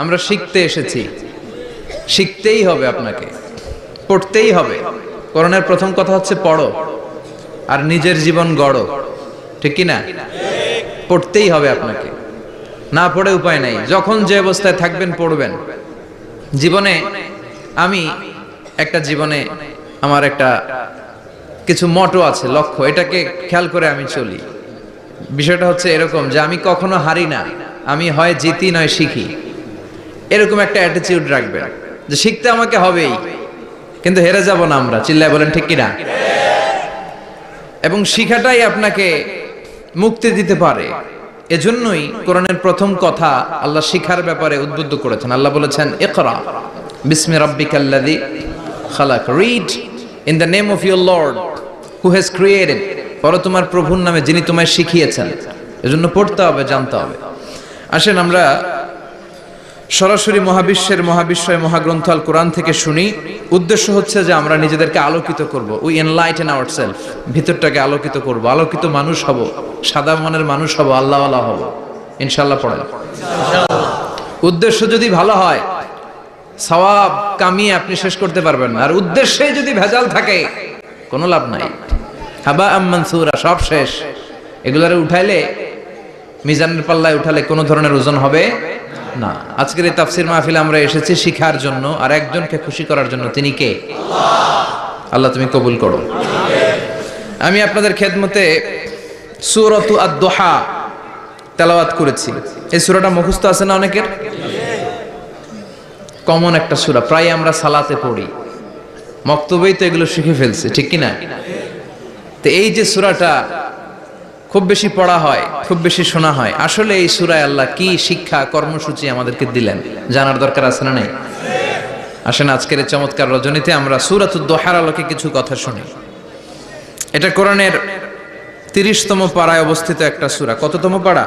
আমরা শিখতে এসেছি, শিখতেই হবে, আপনাকে পড়তেই হবে। কোরআনের প্রথম কথা হচ্ছে পড়ো আর নিজের জীবন গড়ো, ঠিক কি না? পড়তেই হবে আপনাকে, না পড়ে উপায় নাই। যখন যে অবস্থায় থাকবেন পড়বেন। জীবনে আমি আমার একটা কিছু মটো আছে, লক্ষ্য, এটাকে খেয়াল করে আমি চলি। বিষয়টা হচ্ছে এরকম যে আমি কখনো হারি না, আমি হয় জিতি নয় শিখি, এরকম একটা অ্যাটিটিউড রাখবেন যে শিখতে আমাকে হবেই, কিন্তু হেরে যাব না আমরা। চিল্লায় বলেন ঠিক কিনা? এবং শিখাটাই আপনাকে মুক্তি দিতে পারে। এজন্যই কোরআনের প্রথম কথা আল্লাহ শিখার ব্যাপারে উদ্বুদ্ধ করেছেন। আল্লাহ বলেছেন, ইকরা বিসমি রাব্বিকাল্লাযী খালাক, read in the name of your lord who has created, পড়ো তোমার প্রভুর নামে যিনি তোমায় শিখিয়েছেন। এজন্য পড়তে হবে, জানতে হবে। আসেন আমরা সরাসরি মহাবিশ্বয় মহাগ্রন্থ আল কোরআন থেকে শুনি। উদ্দেশ্য হচ্ছে যে আমরা নিজেদেরকে আলোকিত করব, উই এনলাইটেন আওয়ারসেলফ, ভিতরটাকে আলোকিত করব, আলোকিত মানুষ হব, সাদা মনের মানুষ হব, আল্লাহওয়ালা হব ইনশাআল্লাহ। পড়েন। উদ্দেশ্য যদি ভালো হয়, সওয়াব কামিয়ে আপনি শেষ করতে পারবেন না। আর উদ্দেশ্যে যদি ভেজাল থাকে, কোনো লাভ নাই। হাবা মানসুরা, সব শেষ। এগুলারে উঠাইলে, মিজানের পাল্লায় উঠালে কোনো ধরনের ওজন হবে না। আজকের এই তাফসীর মাহফিলে আমরা এসেছি শিখার জন্য আর একজনকে খুশি করার জন্য। তিনি কে? আল্লাহ তুমি কবুল করো। আমি আপনাদের খেদমতে সূরাতু আদ-দুহা তেলাওয়াত করেছি। এই সূরাটা মুখস্থ আছে না অনেকের? কমন একটা সূরা, প্রায় আমরা সালাতে পড়ি, মক্তবেই তো এগুলো শিখে ফেলছি, ঠিক কি না? তো এই যে সূরাটা খুব বেশি পড়া হয়, খুব বেশি শোনা হয়, আসলে এই সূরায় আল্লাহ কি শিক্ষা কর্মসূচি আমাদেরকে দিলেন জানার দরকার আছে না নাই? আসেন আজকের এই চমৎকার রজনীতে আমরা সূরাতুদ দুহার আলোকে কিছু কথা শুনি। এটা কোরআনের 30তম পারায় অবস্থিত একটা সূরা। কততম পারা?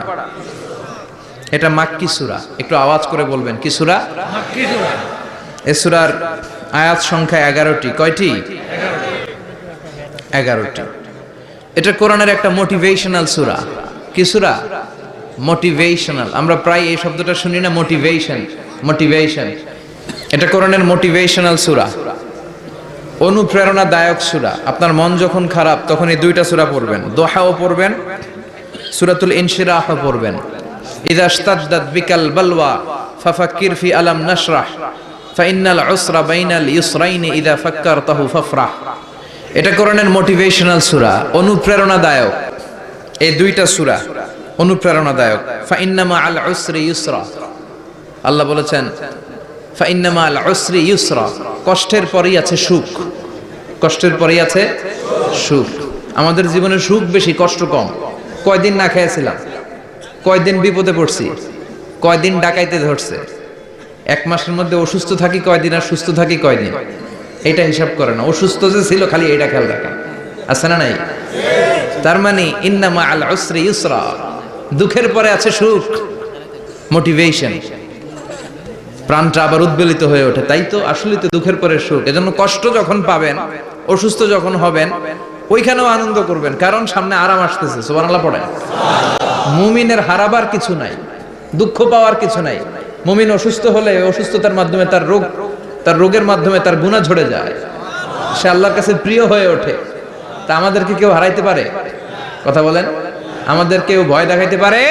এটা মাক্কি সূরা। একটু আওয়াজ করে বলবেন, কি সূরা? মাক্কি সূরা। এই সূরার আয়াত সংখ্যা 11টি। কয়টি? 11টি। এটা কোরআনের একটা মোটিভেশনাল সূরা। কি সূরা? মোটিভেশনাল। আমরা প্রায় এই শব্দটা শুনি না, মোটিভেশন। এটা কোরআনের মোটিভেশনাল সূরা, অনুপ্রেরণাদায়ক সূরা। আপনার মন যখন খারাপ তখন এই দুইটা সূরা পড়বেন, দোহাও পড়বেন, সূরাতুল ইনশিরাহও পড়বেন। ইযা ইশতাদ্দাত বিকাল বালওয়া ফাফাক্কির ফি আলাম নাশরাহ ফাইন্নাল উসরা বাইনাল ইউসরাইনি ইযা ফাক্কারতাহু ফাফরাহ। এটা কোরআনের মোটিভেশনাল সূরা, অনুপ্রেরণাদায়ক। এই দুইটা সূরা অনুপ্রেরণাদায়ক। ফাইন্নামা আল উসরি ইউসরা, আল্লাহ বলেছেন ফাইন্নামা আল উসরি ইউসরা, কষ্টের পরেই আছে সুখ, কষ্টের পরেই আছে সুখ। আমাদের জীবনে সুখ বেশি, কষ্ট কম। কয়দিন না খেয়েছিলাম, কয়দিন বিপদে পড়ছি, কয়দিন ডাকাইতে ধরছে, এক মাসের মধ্যে অসুস্থ থাকি কয়দিন আর সুস্থ থাকি কয়দিন, এটা হিসাব করে না। অসুস্থ যে ছিল খালি এটা খেয়াল রাখা, আছে না নাই? তার মানে ইন্নামা আল উসরি ইউসরা, দুঃখের পরে আছে সুখ, মোটিভেশন। প্রাণটা আবার উদ্বেলিত হয়ে ওঠে, তাই তো আসলে তো দুঃখের পরে সুখ। এজন্য কষ্ট যখন পাবেন, অসুস্থ যখন হবেন, ওইখানেও আনন্দ করবেন, কারণ সামনে আরাম আসতেছে। সুবহানাল্লাহ পড়েন। মুমিনের হারাবার কিছু নাই, দুঃখ পাওয়ার কিছু নাই। মুমিন অসুস্থ হলে অসুস্থতার মাধ্যমে তার রোগের মাধ্যমে তার গুনাহ ঝরে যায়, সে আল্লাহর কাছে প্রিয় হয়ে ওঠে। তা আমাদেরকে কেউ হারাইতে পারে? কথা বলেন, আমাদের কেউ ভয় দেখাইতে পারে?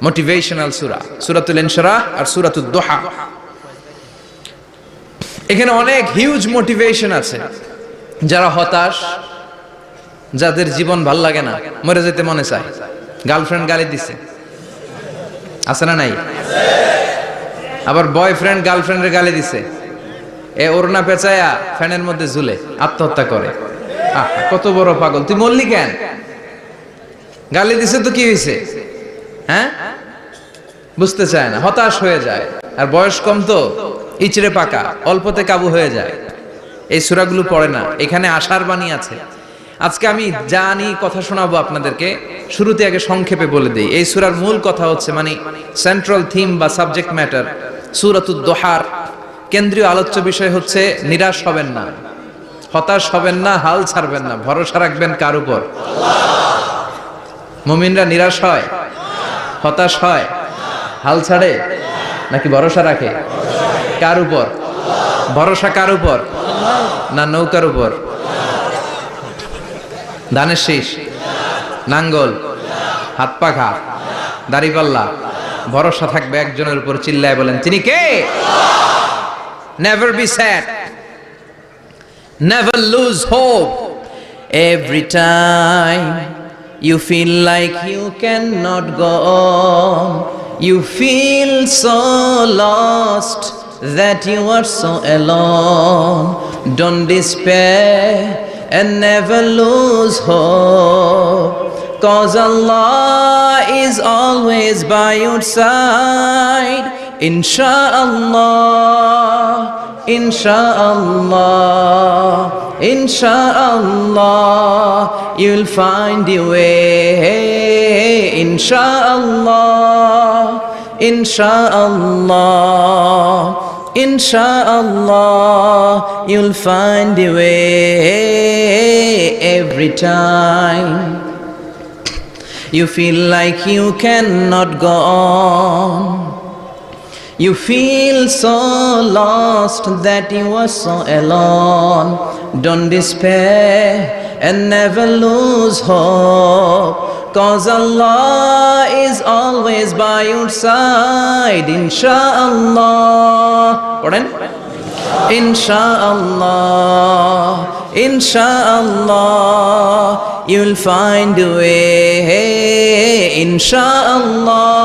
মোটিভেশনাল সূরা, সূরাতুল ইনশিরাহ আর সূরাতুদ দুহা। এখানে অনেক হিউজ মোটিভেশন আছে। যারা হতাশ, যাদের জীবন ভাল লাগে না, মরে যেতে মনে চায়, গার্লফ্রেন্ড গালি দিছে, আছে না নাই? আবার বয়ফ্রেন্ড গার্লফ্রেন্ডের গালি দিছে, এ ওড়না পেঁচায়া ফ্যানের মধ্যে ঝুলে আত্মহত্যা করে। কত বড় পাগল, তুই মরলি কেন? গালি দিছে তো কি হয়েছে? হ্যাঁ, বুঝতে চায় না, হতাশ হয়ে যায়। আর বয়স কম তো, ইচড়ে পাকা, অল্পতে কাবু হয়ে যায়। এই সূরাগুলো পড়ে না। এখানে আশার বাণী আছে। আজকে আমি জানি কথা শোনাবো আপনাদেরকে, শুরুতে আগে সংক্ষেপে বলে দেই। এই সূরার মূল কথা হচ্ছে, মানে সেন্ট্রাল থিম বা সাবজেক্ট ম্যাটার সূরাতুদ দুহার কেন্দ্রীয় আলোচ্য বিষয় হচ্ছে নিরাশ হবেন না, হতাশ হবেন না, হাল ছাড়বেন না, ভরসা রাখবেন কার উপর? মুমিনরা নিরাশ হয়, হতাশ হয়, হাল ছাড়ে? নাকি ভরসা রাখে? কার উপর ভরসা? কার উপর? না নৌকার উপর? ধানের শীষ, নাঙ্গল, হাত পাখা, দাড়িপাল্লা, ভরসা থাকবে একজনের উপর। চিল্লায় বলেন তিনি কে? Never be sad, never lose hope. Every time you feel like you cannot go on, you feel so lost that you are so alone. Don't despair and never lose hope, 'cause Allah is always by your side. Insha'Allah, Insha'Allah, Insha'Allah, you'll find your way. Insha'Allah, Insha'Allah, Insha'Allah, you'll find your way. Every time you feel like you cannot go on, you feel so lost that you are so alone. Don't despair and never lose hope, 'cause Allah is always by your side. Insha'Allah, pardon? Insha'Allah, Insha'Allah, you'll find a way. Insha'Allah,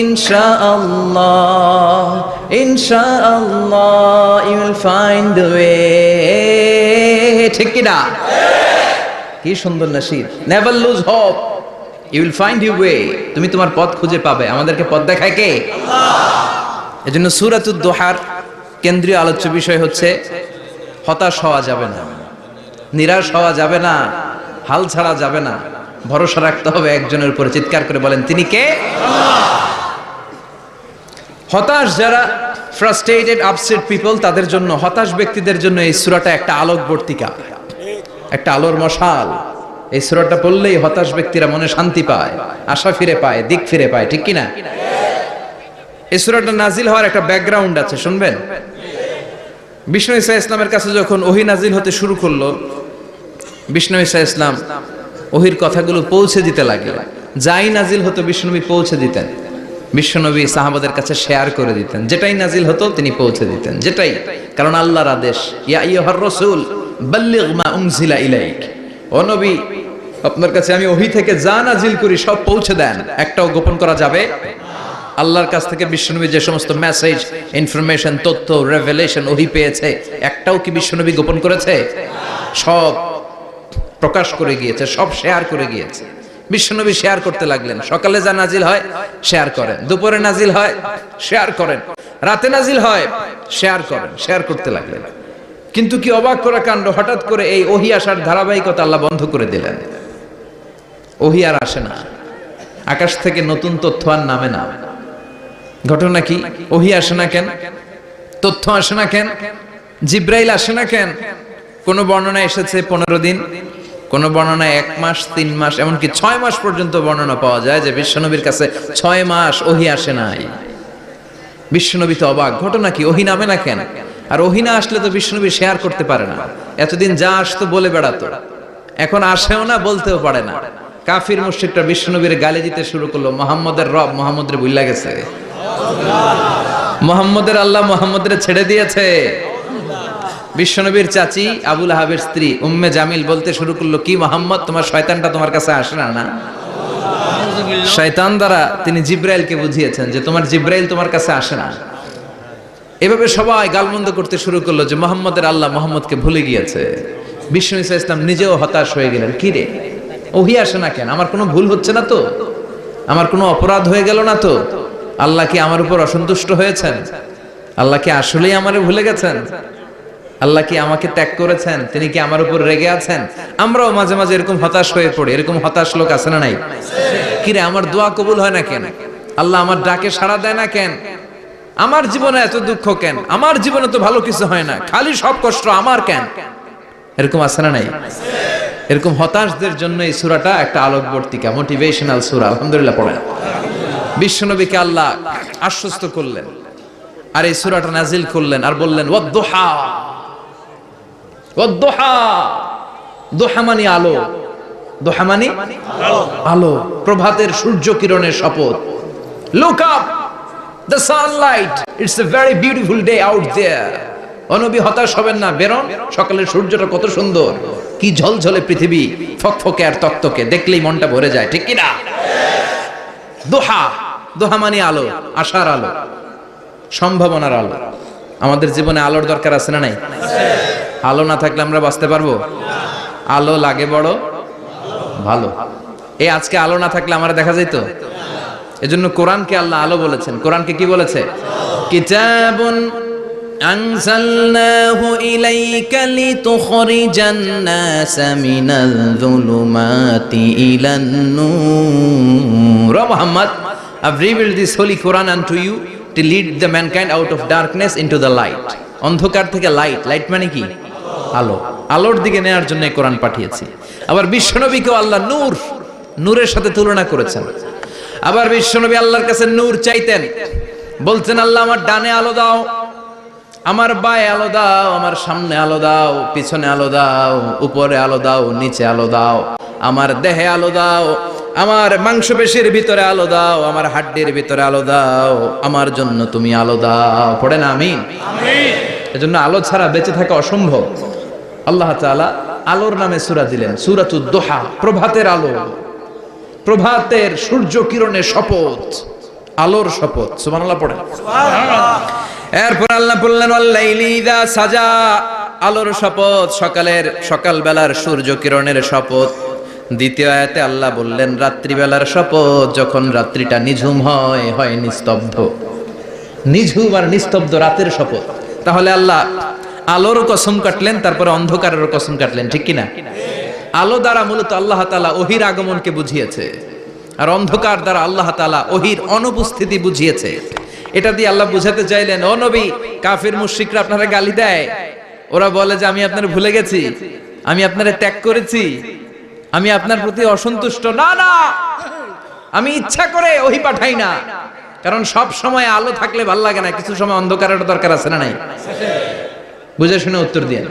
Insha'Allah, Insha'Allah, you'll find a way. ঠিক কি না? কি সুন্দর nasheed. Never lose hope, you will find your way. তুমি তোমার পথ খুঁজে পাবে। আমাদেরকে পথ দেখায় কে? আল্লাহ। এজন্য সূরাতুদ দুহার কেন্দ্রীয় আলোচ্য বিষয় হচ্ছে হতাশ হওয়া যাবে না, নিরাশ হওয়া যাবে না, হাল ছাড়া যাবে না, ভরসা রাখতে হবে একজনের উপরে। চিৎকার করে বলেন তিনি কে? আল্লাহ। হতাশ যারা, ফ্রাস্ট্রেটেড আপসেট পিপল, তাদের জন্য, হতাশ ব্যক্তিদের জন্য এই সূরাটা একটা আলোকবর্তিকা, একটা আলোর মশাল। এই সূরাটা পড়লেই হতাশ ব্যক্তিরা মনে শান্তি পায়, আশা ফিরে পায়, দিক ফিরে পায়। ঠিক কি না? এই সূরাটা নাজিল হওয়ার একটা ব্যাকগ্রাউন্ড আছে, শুনবেন। বিষ্ণু ঈসা ইসলামের কাছে যখন ওহী নাজিল হতে শুরু করলো, বিষ্ণু ঈসা ইসলাম ওহীর কথাগুলো পৌঁছে দিতে লাগলেন। যাই নাজিল হতো বিষ্ণুনবী পৌঁছে দিতেন। বিশ্বনবী সাহাবাদের কাছে শেয়ার করে দিতেন, যেটাই নাজিল হতো তিনি পৌঁছে দিতেন, যেটাই, কারণ আল্লাহর আদেশ, ইয়া আইয়ুহার রাসূল বাল্লিগ মা উনজিলা ইলাইক, ও নবী আপনার কাছে আমি ওহী থেকে যা নাজিল করি সব পৌঁছে দেন, একটাও গোপন করা যাবে। আল্লাহর কাছ থেকে বিশ্বনবী যে সমস্ত মেসেজ, ইনফরমেশন, তথ্য, রেভেলেশন ওহী পেয়েছে, একটাও কি বিশ্বনবী গোপন করেছে? সব প্রকাশ করে গিয়েছে, সব শেয়ার করে গিয়েছে। বিশ্বনবী শেয়ার করতে লাগলেন। সকালে যা নাজিল হয় শেয়ার করেন, দুপুরে নাজিল হয় শেয়ার করেন, রাতে নাজিল হয় শেয়ার করেন, শেয়ার করতে লাগলেন। কিন্তু কি অবাক করা কাণ্ড, হঠাৎ করে এই ওহী আসার ধারাবাহিকতা আল্লাহ বন্ধ করে দিলেন। ওহী আর আসে না, আকাশ থেকে নতুন তথ্য আর নামে না। ঘটনা কি? ওহী আসে না কেন? তথ্য আসে না কেন? জিব্রাইল আসে না কেন? কোন বর্ণনায় এসেছে 15 দিন, কোন বর্ণনায় 1 মাস, 3 মাস, এমনকি 6 মাস পর্যন্ত বর্ণনা পাওয়া যায় যে বিশ্বনবীর কাছে 6 মাস ওহী আসে নাই। বিশ্বনবী তো অবাক, ঘটনা কি? ওহী নামে না কেন? আর ওহী না আসলে তো বিশ্বনবী শেয়ার করতে পারে না। এতদিন যা আসতো বলে বেড়াতো, এখন আসেও না, বলতেও পারে না। কাফির মুশরিকরা বিশ্বনবীর গালি দিতে শুরু করলো, মুহাম্মদের রব মুহাম্মদরে ভুইলা গেছে, মুহাম্মদের আল্লাহ মুহাম্মদরে ছেড়ে দিয়েছে। বিশ্বনবীর চাচি আবু লাহাবের স্ত্রী উম্মে জামিল বলতে শুরু করলো, কি মুহাম্মদ, তোমার শয়তানটা তোমার কাছে আসে না? না, শয়তান দ্বারা তিনি জিব্রাইলকে বুঝিয়েছেন যে তোমার জিব্রাইল তোমার কাছে আসে না। এভাবে সবাই গালমন্দ করতে শুরু করলো যে মুহাম্মদের আল্লাহ মুহাম্মদকে ভুলে গিয়েছে। বিষ্ণু ঈসা ইসলাম নিজেও হতাশ হয়ে গেলেন। কি রে, ওহী আসে না কেন? আমার কোনো ভুল হচ্ছে না তো? আমার কোনো অপরাধ হয়ে গেল না তো? আল্লাহ কি আমার উপর অসন্তুষ্ট হয়েছেন? আল্লাহ কি আসলেই আমারে ভুলে গেছেন? আল্লাহ কি আমাকে ত্যাগ করেছেন? তিনি কি আমার উপর রেগে আছেন? আমরাও মাঝে মাঝে এরকম হতাশ হয়ে পড়ি। এরকম হতাশ লোক আছে না নাই? কিরে, আমার দোয়া কবুল হয় না কেন? আল্লাহ আমার ডাকে সাড়া দেয় না কেন? আমার জীবনে এত দুঃখ কেন? আমার জীবনে তো ভালো কিছু হয় না, খালি সব কষ্ট আমার কেন? এরকম আছে না নাই? এরকম হতাশদের জন্য এই সূরাটা একটা আলোকবর্তিকা, মোটিভেশনাল সূরা। আলহামদুলিল্লাহ পড়েন। বিশ্বনবীকে আল্লাহ আশ্বস্ত করলেন, আর এই সূরাটা নাজিল করলেন আর বললেন ওয়াদ-দুহা। ওয়াদ-দুহা, দুহা মানে আলো, দুহা মানে আলো, প্রভাতের সূর্য কিরণের শপথ। Look up, the sunlight, it's a very beautiful day out there. ও নবী, হতাশ হবেন না, বেরোন, সকালের সূর্যটা কত সুন্দর, কি ঝলঝলে পৃথিবী, ফকফকে আর তকতকে, দেখলেই মনটা ভরে যায়, ঠিক কি না? দোহা, দোহা মানে আলো, আশার আলো, সম্ভাবনার আলো। আমাদের জীবনে আলোর দরকার আছে না নাই? আলো না থাকলে আমরা বাঁচতে পারবো? আলো লাগে বড় ভালো। এই আজকে আলো না থাকলে আমরা দেখা যেত। এজন্য কোরআনকে আল্লাহ আলো বলেছেন। কোরআনকে কি বলেছে? কিতাবুন আনজালনাহু ইলাইকা লিতুখরিজান নাসা মিনাল যুলুমাতি ইলান নূর। ও Muhammad, I've revealed this holy Quran unto you to lead the mankind out of darkness into the light. অন্ধকার থেকে লাইট, লাইট মানে কি? আলো, আলোর দিকে নেয়ার জন্য এই কোরআন পাঠিয়েছি। আবার বিশ্বনবীকেও আল্লাহ নূর, নূরের সাথে তুলনা করেছেন। আবার বিশ্বনবী আল্লাহর কাছে নূর চাইতেন, বলতেন আল্লাহ আমার ডানে আলো দাও, আমার বায়ে আলো দাও, আমার সামনে আলো দাও, পিছনে আলো দাও, উপরে আলো দাও, নিচে আলো দাও, আমার দেহে আলো দাও, আমার মাংসপেশির ভিতরে আলো দাও, আমার হাড্ডির ভিতরে আলো দাও, আমার জন্য তুমি আলো দাও। পড়েন আমিন। এজন্য আলো ছাড়া বেঁচে থাকা অসম্ভব। আল্লাহ তাআলা আলোর নামে সূরা দিলেন, সূরাতুদ দুহা, প্রভাতের আলো, প্রভাতের সূর্য কিরণের শপথ, আলোর শপথ। সুবহানাল্লাহ পড়েন। এরপর আল্লাহ বললেন ওয়াল্লাইলি ইযা সাজা, আলোর শপথ, সকালের, সকালবেলার সূর্য কিরণের শপথ। দ্বিতীয় আয়াতে আল্লাহ বললেন রাত্রিবেলার শপথ, যখন রাত্রিটা নিঝুম হয়, হয় নিস্তব্ধ, নিঝুম আর নিস্তব্ধ রাতের শপথ। তাহলে আল্লাহ আলোর কসম কাটলেন, তারপরে অন্ধকারের কসম কাটলেন, ঠিক কিনা? আলো দ্বারা মূলত আল্লাহ তাআলা ওহীর আগমনকে বুঝিয়েছে, আর অন্ধকার দ্বারা আল্লাহ তাআলা ওহীর অনুপস্থিতি বুঝিয়েছে। এটা দিয়ে আল্লাহ বুঝাতে চাইলেন, ও নবী, কাফির মুশরিকরা আপনারা গালি দেয়, ওরা বলে যে আমি আপনার ভুলে গেছি, আমি আপনারে ত্যাগ করেছি, আমি আপনার প্রতি অসন্তুষ্ট। না না, আমি ইচ্ছা করে ওহী পাঠাই না, কারণ সব সময় আলো থাকলে ভালো লাগে না, কিছু সময় অন্ধকারের দরকার আছে না নাই? বুঝে শুনে উত্তর দিয়ে।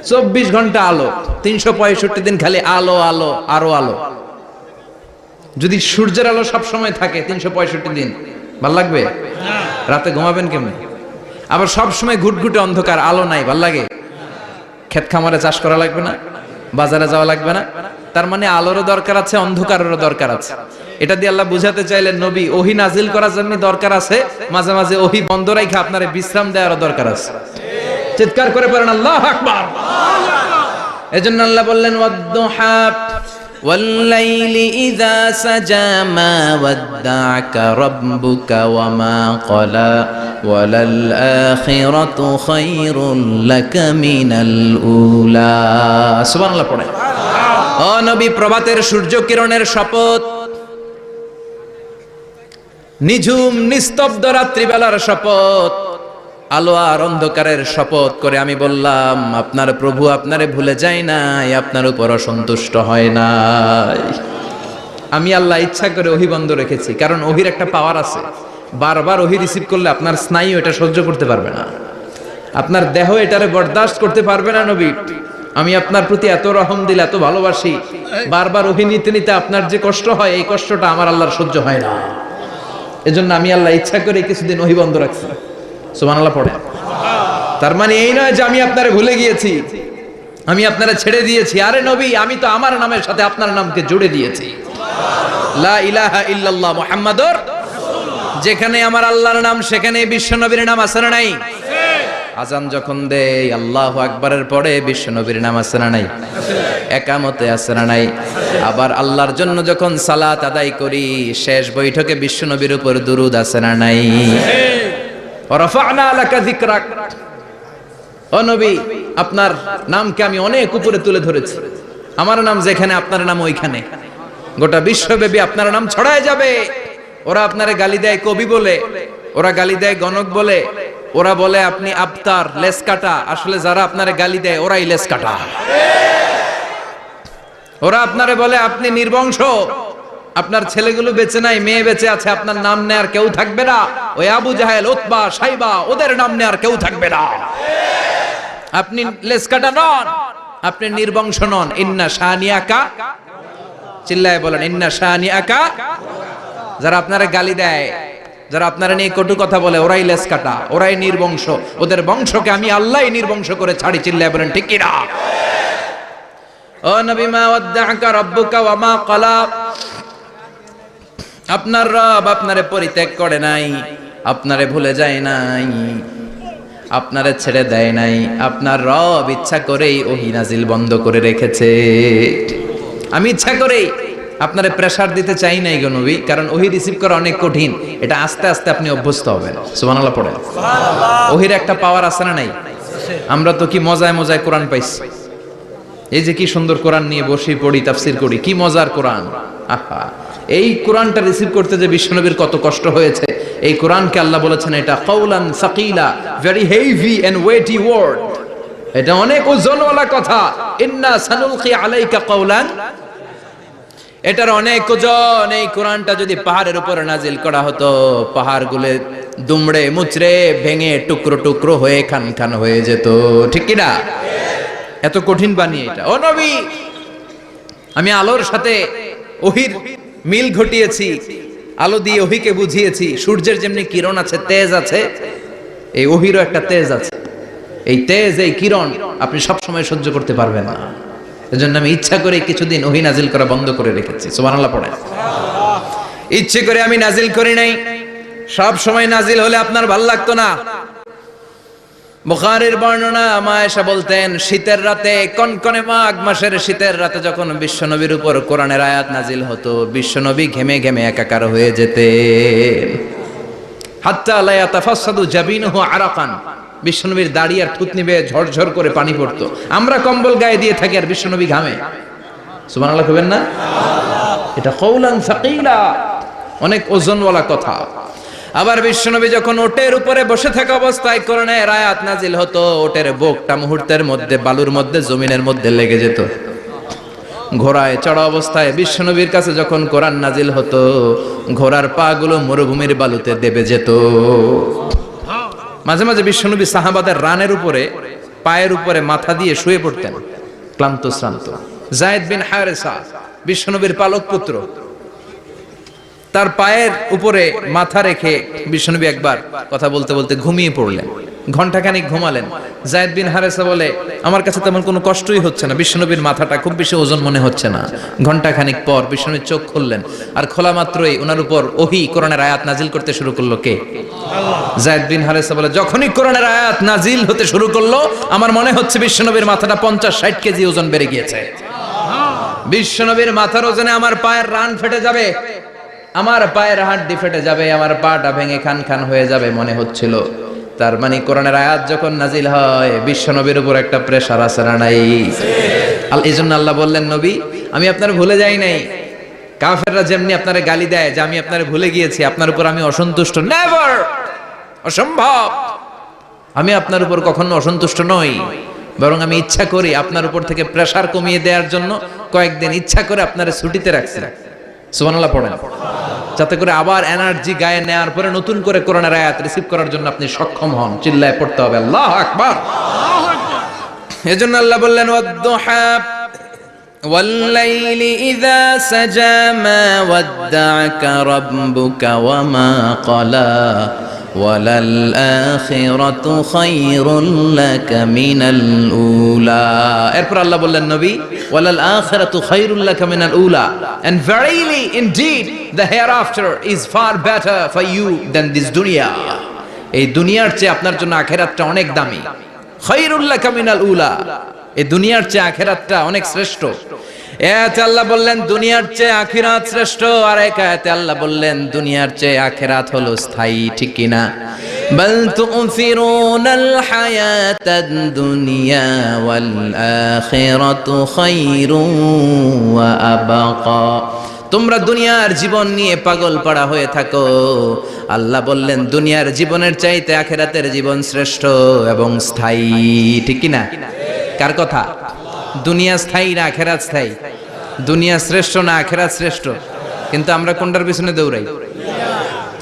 24 ঘন্টা আলো, 365 দিন খালি আলো আলো আরো আলো। যদি সূর্যের আলো সব সময় থাকে 365 দিন, ভাল লাগবে? রাতে ঘুমাবেন কেমনে? আবার সব সময় ঘুটঘুটে অন্ধকার, আলো নাই, ভাল লাগে? ক্ষেত খামারে চাষ করা লাগবে না, বাজারে যাওয়া লাগবে না। তার মানে আলোরও দরকার আছে, অন্ধকারেরও দরকার আছে। এটা দিয়ে আল্লাহ বুঝাতে চাইলেন নবী ওহী নাজিল করার জন্য দরকার আছে, মাঝে মাঝে ওহী বন্ধ রাখা আপনারে বিশ্রাম দেওয়ারও দরকার আছে। চিৎকার করে পড়েন আল্লাহু আকবার। এজন্য আল্লাহ বললেন ওয়াদ-দুহা ওয়াল-লাইলি ইযা সাজা মা ওয়াদ্দা'আকা রাব্বুকা ওয়া মা ক্বালা ওয়ালাল আখিরাতু খায়রুল লাকা মিনাল উলা। সুবহানাল্লাহ পড়েন। ও নবী, প্রভাতের সূর্য কিরণের শপথ, নিঝুম নিস্তব্ধ রাত্রিবেলার শপথ, আলো আর অন্ধকারের শপথ করে আমি বললাম আপনার প্রভু আপনারে ভুলে যায় নাই, আপনার উপর অসন্তুষ্ট হয় নাই। আমি আল্লাহ ইচ্ছা করে ওহী বন্ধ রেখেছি, কারণ ওহীর একটা পাওয়ার আছে, বারবার ওহী রিসিভ করলে আপনার স্নায়ু এটা সহ্য করতে পারবে না, আপনার দেহ এটারে বরদাস্ত করতে পারবে না। নবী, আমি আপনার প্রতি এত রহম দিল, এত ভালোবাসি, বারবার ওহী নিতে নিতে আপনার যে কষ্ট হয়, এই কষ্টটা আমার আল্লাহর সহ্য হয় না। এজন্য আমি আল্লাহ ইচ্ছা করে কিছুদিন ওহী বন্ধ রাখছি। সুবহানাল্লাহ পড়ে। তার মানে এই নয় যে আমি আপনারে ভুলে গিয়েছি, আমি আপনারে ছেড়ে দিয়েছি। আরে নবী, আমি তো আমার নামের সাথে আপনার নামকে জুড়ে দিয়েছি। লা ইলাহা ইল্লাল্লাহ মুহাম্মাদুর রাসূলুল্লাহ। যেখানে আমার আল্লাহর নাম, সেখানে বিশ্ব নবীর নাম আছে না নাই? আজান যখন দেই আল্লাহু আকবারের পরে বিশ্ব নবীর নাম আছে না নাই? একামতে আছে না নাই? আবার আল্লাহর জন্য যখন সালাত আদায় করি, শেষ বৈঠকে বিশ্ব নবীর উপর দুরূদ আছে না নাই? রাফা'না লাকা যিকরাক। ও নবী, আপনার নামকে আমি অনেক উপরে তুলে ধরেছি। আমার নাম যেখানে, আপনার নাম ওইখানে। গোটা বিশ্বব্যাপী আপনার নাম ছড়ায় যাবে। ওরা আপনারে গালি দেয় কবি বলে, ওরা গালি দেয় গণক বলে, ওরা বলে আপনি আবতার, লেস কাটা। আসলে যারা আপনারে গালি দেয় ওরাই লেস কাটা। ওরা আপনারে বলে আপনি নির্বংশ, আপনার ছেলেগুলো বেঁচে নাই, মেয়ে বেঁচে আছে, আপনার নাম নেয়ার কেউ থাকবে না। ওই আবু জাহেল, উতবা, সাইবা, ওদের নাম নেয়ার কেউ থাকবে না। আপনি লেস কাটা নন, আপনি নির্বংশ নন। ইন্না শানিয়াকা, চিল্লায় বলেন ইন্না শানিয়াকা। যারা আপনারা গালি দেয়, যারা আপনারা নিয়ে কটু কথা বলে, ওরাই লেস কাটা, ওরাই নির্বংশ। ওদের বংশকে আমি আল্লাহই নির্বংশ করে ছাড়ি। চিল্লায় বলেন ঠিক কি না? ও নবী, মা ওয়াদ্দাআকা রাব্বুকা ওয়া মা ক্বালা। আপনার রব আপনারে পরিত্যাগ করে নাই, আপনারে ভুলে যায় নাই, আপনারে ছেড়ে দেয় নাই। আপনার রব ইচ্ছা করেই ওহী নাজিল বন্ধ করে রেখেছে। আমি ইচ্ছা করেই আপনারে প্রেসার দিতে চাই নাই গো নবী, কারণ ওহী রিসিভ করা অনেক কঠিন। এটা আস্তে আস্তে আপনি অভ্যস্ত হবেন। সুবহানাল্লাহ পড়েন। ওহীর একটা পাওয়ার আছে না নাই? আমরা তো কি মজায় মজায় কোরআন পাইছি। এই যে কি সুন্দর কোরআন নিয়ে বসে পড়ি, তাফসীর করি, কি মজার কোরআন। আহা, এই কোরআনটা রিসিভ করতে যে বিশ্বনবীর কত কষ্ট হয়েছে। এই কোরআনকে আল্লাহ বলেছেন এটা কাউলান সাকিলা, very heavy and weighty word. এটা অনেক ওজনওয়ালা কথা। ইন্না সানুলকি আলাইকা কাউলান, এটার অনেক ওজন। এই কোরআনটা যদি পাহাড়ের উপর নাজিল করা হতো, পাহাড়গুলো দুমড়ে মুচড়ে ভেঙে টুকরো টুকরো হয়ে খান খান হয়ে যেত। ঠিক কি না? এত কঠিন বানিয়ে এটা। ও নবী, আমি আলোর সাথে ওহীর মিল ঘটিয়েছি, আলো দিয়ে ওহীকে বুঝিয়েছি। সূর্যের যেমনি কিরণ আছে, তেজ আছে, এই ওহীরও একটা তেজ আছে। এই তেজ, এই কিরণ আপনি সব সময় সহ্য করতে পারবেন না। এজন্য আমি ইচ্ছা করে কিছুদিন ওহী নাজিল করা বন্ধ করে রেখেছি। সুবহানাল্লাহ পড়েন। ইচ্ছে করে আমি নাজিল করি নাই। সব সময় নাজিল হলে আপনার ভালো লাগতো না। বুখারীর বর্ণনা, মা আয়েশা বলতেন, শীতের রাতে, কনকনে মাঘ মাসের শীতের রাতে যখন বিশ্বনবীর উপর কোরআনের আয়াত নাজিল হতো, বিশ্বনবী ঘেমে ঘেমে একাকার হয়ে যেতেন। হাত্তা লা ইয়াতাফাসসাদু জাবিনুহু আরাকান, বিশ্বনবীর দাড়ি আর থুতনি বেয়ে ঝরঝর করে পানি পড়তো। আমরা কম্বল গায়ে দিয়ে থাকি আর বিশ্বনবী ঘামে। সুবহানাল্লাহ কইবেন না? এটা কাউলান সাকিলা, অনেক ওজনওয়ালা কথা। আবার বিশ্বনবী যখন ওটের উপরে বসে থাকা অবস্থায় কোরআনের আয়াত নাজিল হতো, ওটের বুকটা মুহূর্তের মধ্যে বালুর মধ্যে, জমিনের মধ্যে লেগে যেত। ঘোড়ায় চড়া অবস্থায় বিশ্বনবীর কাছে যখন কোরআন নাজিল হতো, ঘোড়ার পা গুলো মরুভূমির বালুতে দেবে যেত। মাঝে মাঝে বিশ্বনবী সাহাবাদের রানের উপরে, পায়ের উপরে মাথা দিয়ে শুয়ে পড়তেন, ক্লান্ত শ্রান্ত। যায়েদ বিন হারেসা, বিশ্বনবীর পালক পুত্র, তার পায়ের উপরে মাথা রেখে বিশ্বনবী একবার কথা বলতে বলতে ঘুমিয়ে পড়লেন। ঘন্টাখানিক ঘুমালেন। যায়েদ বিন হারেসা বলে, আমার কাছে তেমন কোনো কষ্টই হচ্ছে না, বিশ্বনবীর মাথাটা খুব বেশি ওজন মনে হচ্ছে না। ঘন্টাখানিক পর বিশ্বনবীর চোখ খুললেন, আর খোলা মাত্রই ওনার উপর ওহী কোরআনের আয়াত নাজিল করতে শুরু করলো। কে? যায়েদ বিন হারেসা বলে, যখনই কোরআনের আয়াত নাজিল হতে শুরু করলো, আমার মনে হচ্ছে বিশ্বনবীর মাথাটা 50-60 কেজি ওজন বেড়ে গিয়েছে। বিশ্বনবীর মাথার ওজনে আমার পায়ের রান ফেটে যাবে, আমার পায়ের হাড়ি ফেটে যাবে, আমার পাটা ভেঙে খান খান হয়ে যাবে মনে হচ্ছিল। তার মানে কোরআনের আয়াত যখন নাজিল হয়, বিশ্বনবীর উপর একটা প্রেসার আছে না নাই? এই জন্য আল্লাহ বললেন, নবী আমি আপনার ভুলে যাই নাই। কাফেররা যেমনি আপনারে গালি দেয় যে আমি আপনারে ভুলে গিয়েছি, আপনার উপর আমি অসন্তুষ্ট, নেভার, অসম্ভব। আমি আপনার উপর কখনো অসন্তুষ্ট নই, বরং আমি ইচ্ছা করি আপনার উপর থেকে প্রেসার কমিয়ে দেওয়ার জন্য কয়েকদিন ইচ্ছা করে আপনারে ছুটিতে রাখছি। সুবহানাল্লাহ পড়েন, যাতে করে আবার এনার্জি গায়ে নেওয়ার পরে নতুন করে কোরআনের আয়াত রিসিভ করার জন্য আপনি সক্ষম হন। চিল্লায় পড়তে হবে আল্লাহু আকবার। এজন্য আল্লাহ বললেন, ওয়াদ-দুহা ওয়াল-লাইলি ইযা সাজা মা ওয়াদ্দা'আকা রাব্বুকা ওয়া মা ক্বালা ওয়ালাল আখিরাতু খায়রুল লাকা মিনাল উলা। এরপর আল্লাহ বললেন, নবী ওয়ালাল আখিরাতু খায়রুল লাকা মিনাল উলা, and verily indeed the hereafter is far better for you than this dunya. এই দুনিয়ার চেয়ে আপনার জন্য আখিরাতটা অনেক দামি। খায়রুল লাকা মিনাল উলা, এই দুনিয়ার চেয়ে আখিরাতটা অনেক শ্রেষ্ঠ। এতে আল্লাহ বললেন দুনিয়ার চেয়ে আখিরাত শ্রেষ্ঠ, আর এক আয়াতে আল্লাহ বললেন দুনিয়ার চেয়ে আখিরাত হলো স্থায়ী। ঠিক কি না? বাল তু'থিরুনাল হায়াতাদ দুনিয়া ওয়াল আখিরাতু খায়রুন ওয়া আবকা। তোমরা দুনিয়ার জীবন নিয়ে পাগল পাড়া হয়ে থাকো, আল্লাহ বললেন দুনিয়ার জীবনের চাইতে আখিরাতের জীবন শ্রেষ্ঠ এবং স্থায়ী। ঠিক কি না? কার কথা? দুনিয়া স্থায়ী না আখিরাত স্থায়ী? দুনিয়া শ্রেষ্ঠ না আখিরাত শ্রেষ্ঠ? কিন্তু আমরা কোনটার পিছনে দৌড়াই?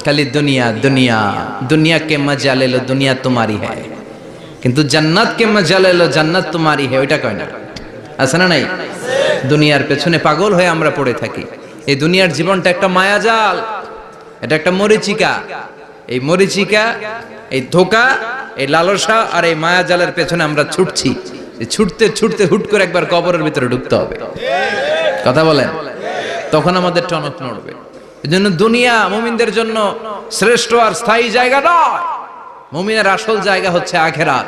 খালি দুনিয়া দুনিয়া, দুনিয়া কে মজা লে লো, দুনিয়া তোমারি হ্যায়। কিন্তু জান্নাত কে মজা লে লো, জান্নাত তোমারি হ্যায়, ওইটা কয় না। আছে না নাই? দুনিয়ার পেছনে পাগল হয়ে আমরা পড়ে থাকি। এই দুনিয়ার জীবনটা একটা মায়াজাল, এটা একটা মরিচিকা। এই মরিচিকা, এই ধোঁকা, এই লালসা আর এই মায়াজালের পেছনে আমরা ছুটছি। ছুটতে ছুটতে হুট করে একবার কবরের ভিতরে ঢুকতে হবে। কথা বলেন, তখন আমাদের টনক নড়বে। এজন্য দুনিয়া মুমিনদের জন্য শ্রেষ্ঠ আর স্থায়ী জায়গা নয়। মুমিনের আসল জায়গা হচ্ছে আখিরাত।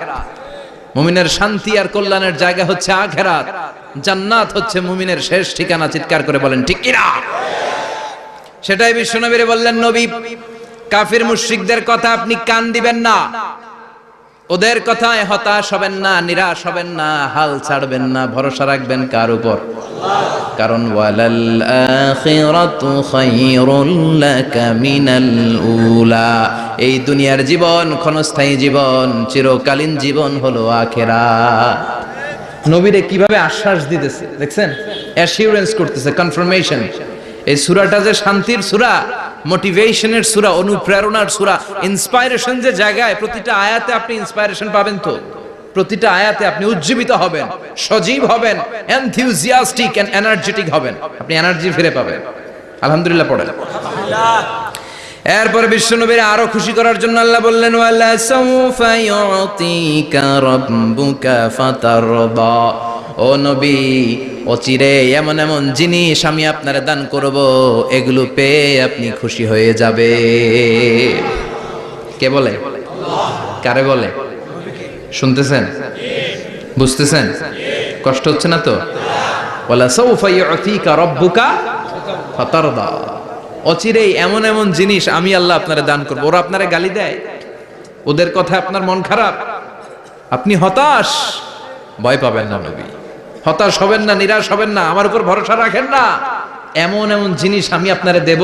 মুমিনের শান্তি আর কল্যাণের জায়গা হচ্ছে আখিরাত। জান্নাত হচ্ছে মুমিনের শেষ ঠিকানা। চিৎকার করে বলেন ঠিক কি না? সেটাই বিশ্বনবী বললেন, নবী কাফির মুশরিকদের কথা আপনি কান দিবেন না, ওদের কথায় হতাশ হবেন না, নিরাশ হবেন না, হাল ছাড়বেন না, ভরসা রাখবেন কার উপর? কারণ ওয়ালাল আখিরাতু খায়রুল লাকা মিনাল উলা, এই দুনিয়ার জীবন ক্ষণস্থায়ী জীবন, চিরকালীন জীবন হলো আখিরাত। নবীরে কিভাবে আশ্বাস দিতেছে দেখছেন, অ্যাসিউরেন্স করতেছে, কনফার্মেশন। এই সূরাটা যে শান্তির সূরা, মোটিভেশনের সূরা, অনুপ্রেরণার সূরা, ইন্সপাইরেশন যে জায়গায়, প্রতিটা আয়াতে আপনি ইন্সপাইরেশন পাবেন। তো প্রতিটা আয়াতে আপনি উজ্জীবিত হবেন, সজীব হবেন, এনথিউজিয়াস্টিক এন্ড এনার্জেটিক হবেন, আপনি এনার্জি ফিরে পাবেন। আলহামদুলিল্লাহ পড়েন। এরপরে বিশ্বনবীর আরো খুশি করার জন্য আল্লাহ বললেন, ওয়ালা সাউফা ইউতিকা রাব্বুকা ফাতারদা, ও নবী অচিরে এমন এমন জিনিস আমি আপনারে দান করব, এগুলো পেয়ে আপনি খুশি হয়ে যাবে। কে বলে? কারে বলে? শুনতেছেন? বুঝতেছেন? কষ্ট হচ্ছে না তো? ওয়ালা সাউফা ইউতিকা রাব্বুকা ফাতারদা, অচিরেই এমন এমন জিনিস আমি আল্লাহ আপনারে দান করব। ওরা আপনারে গালি দেয়, ওদের কথা আপনার মন খারাপ, আপনি হতাশ, ভয় পাবেন না নবী, হতাশ হবেন না, নিরাশ হবেন না, আমার উপর ভরসা রাখেন না। এমন এমন জিনিস আমি আপনারে দেব,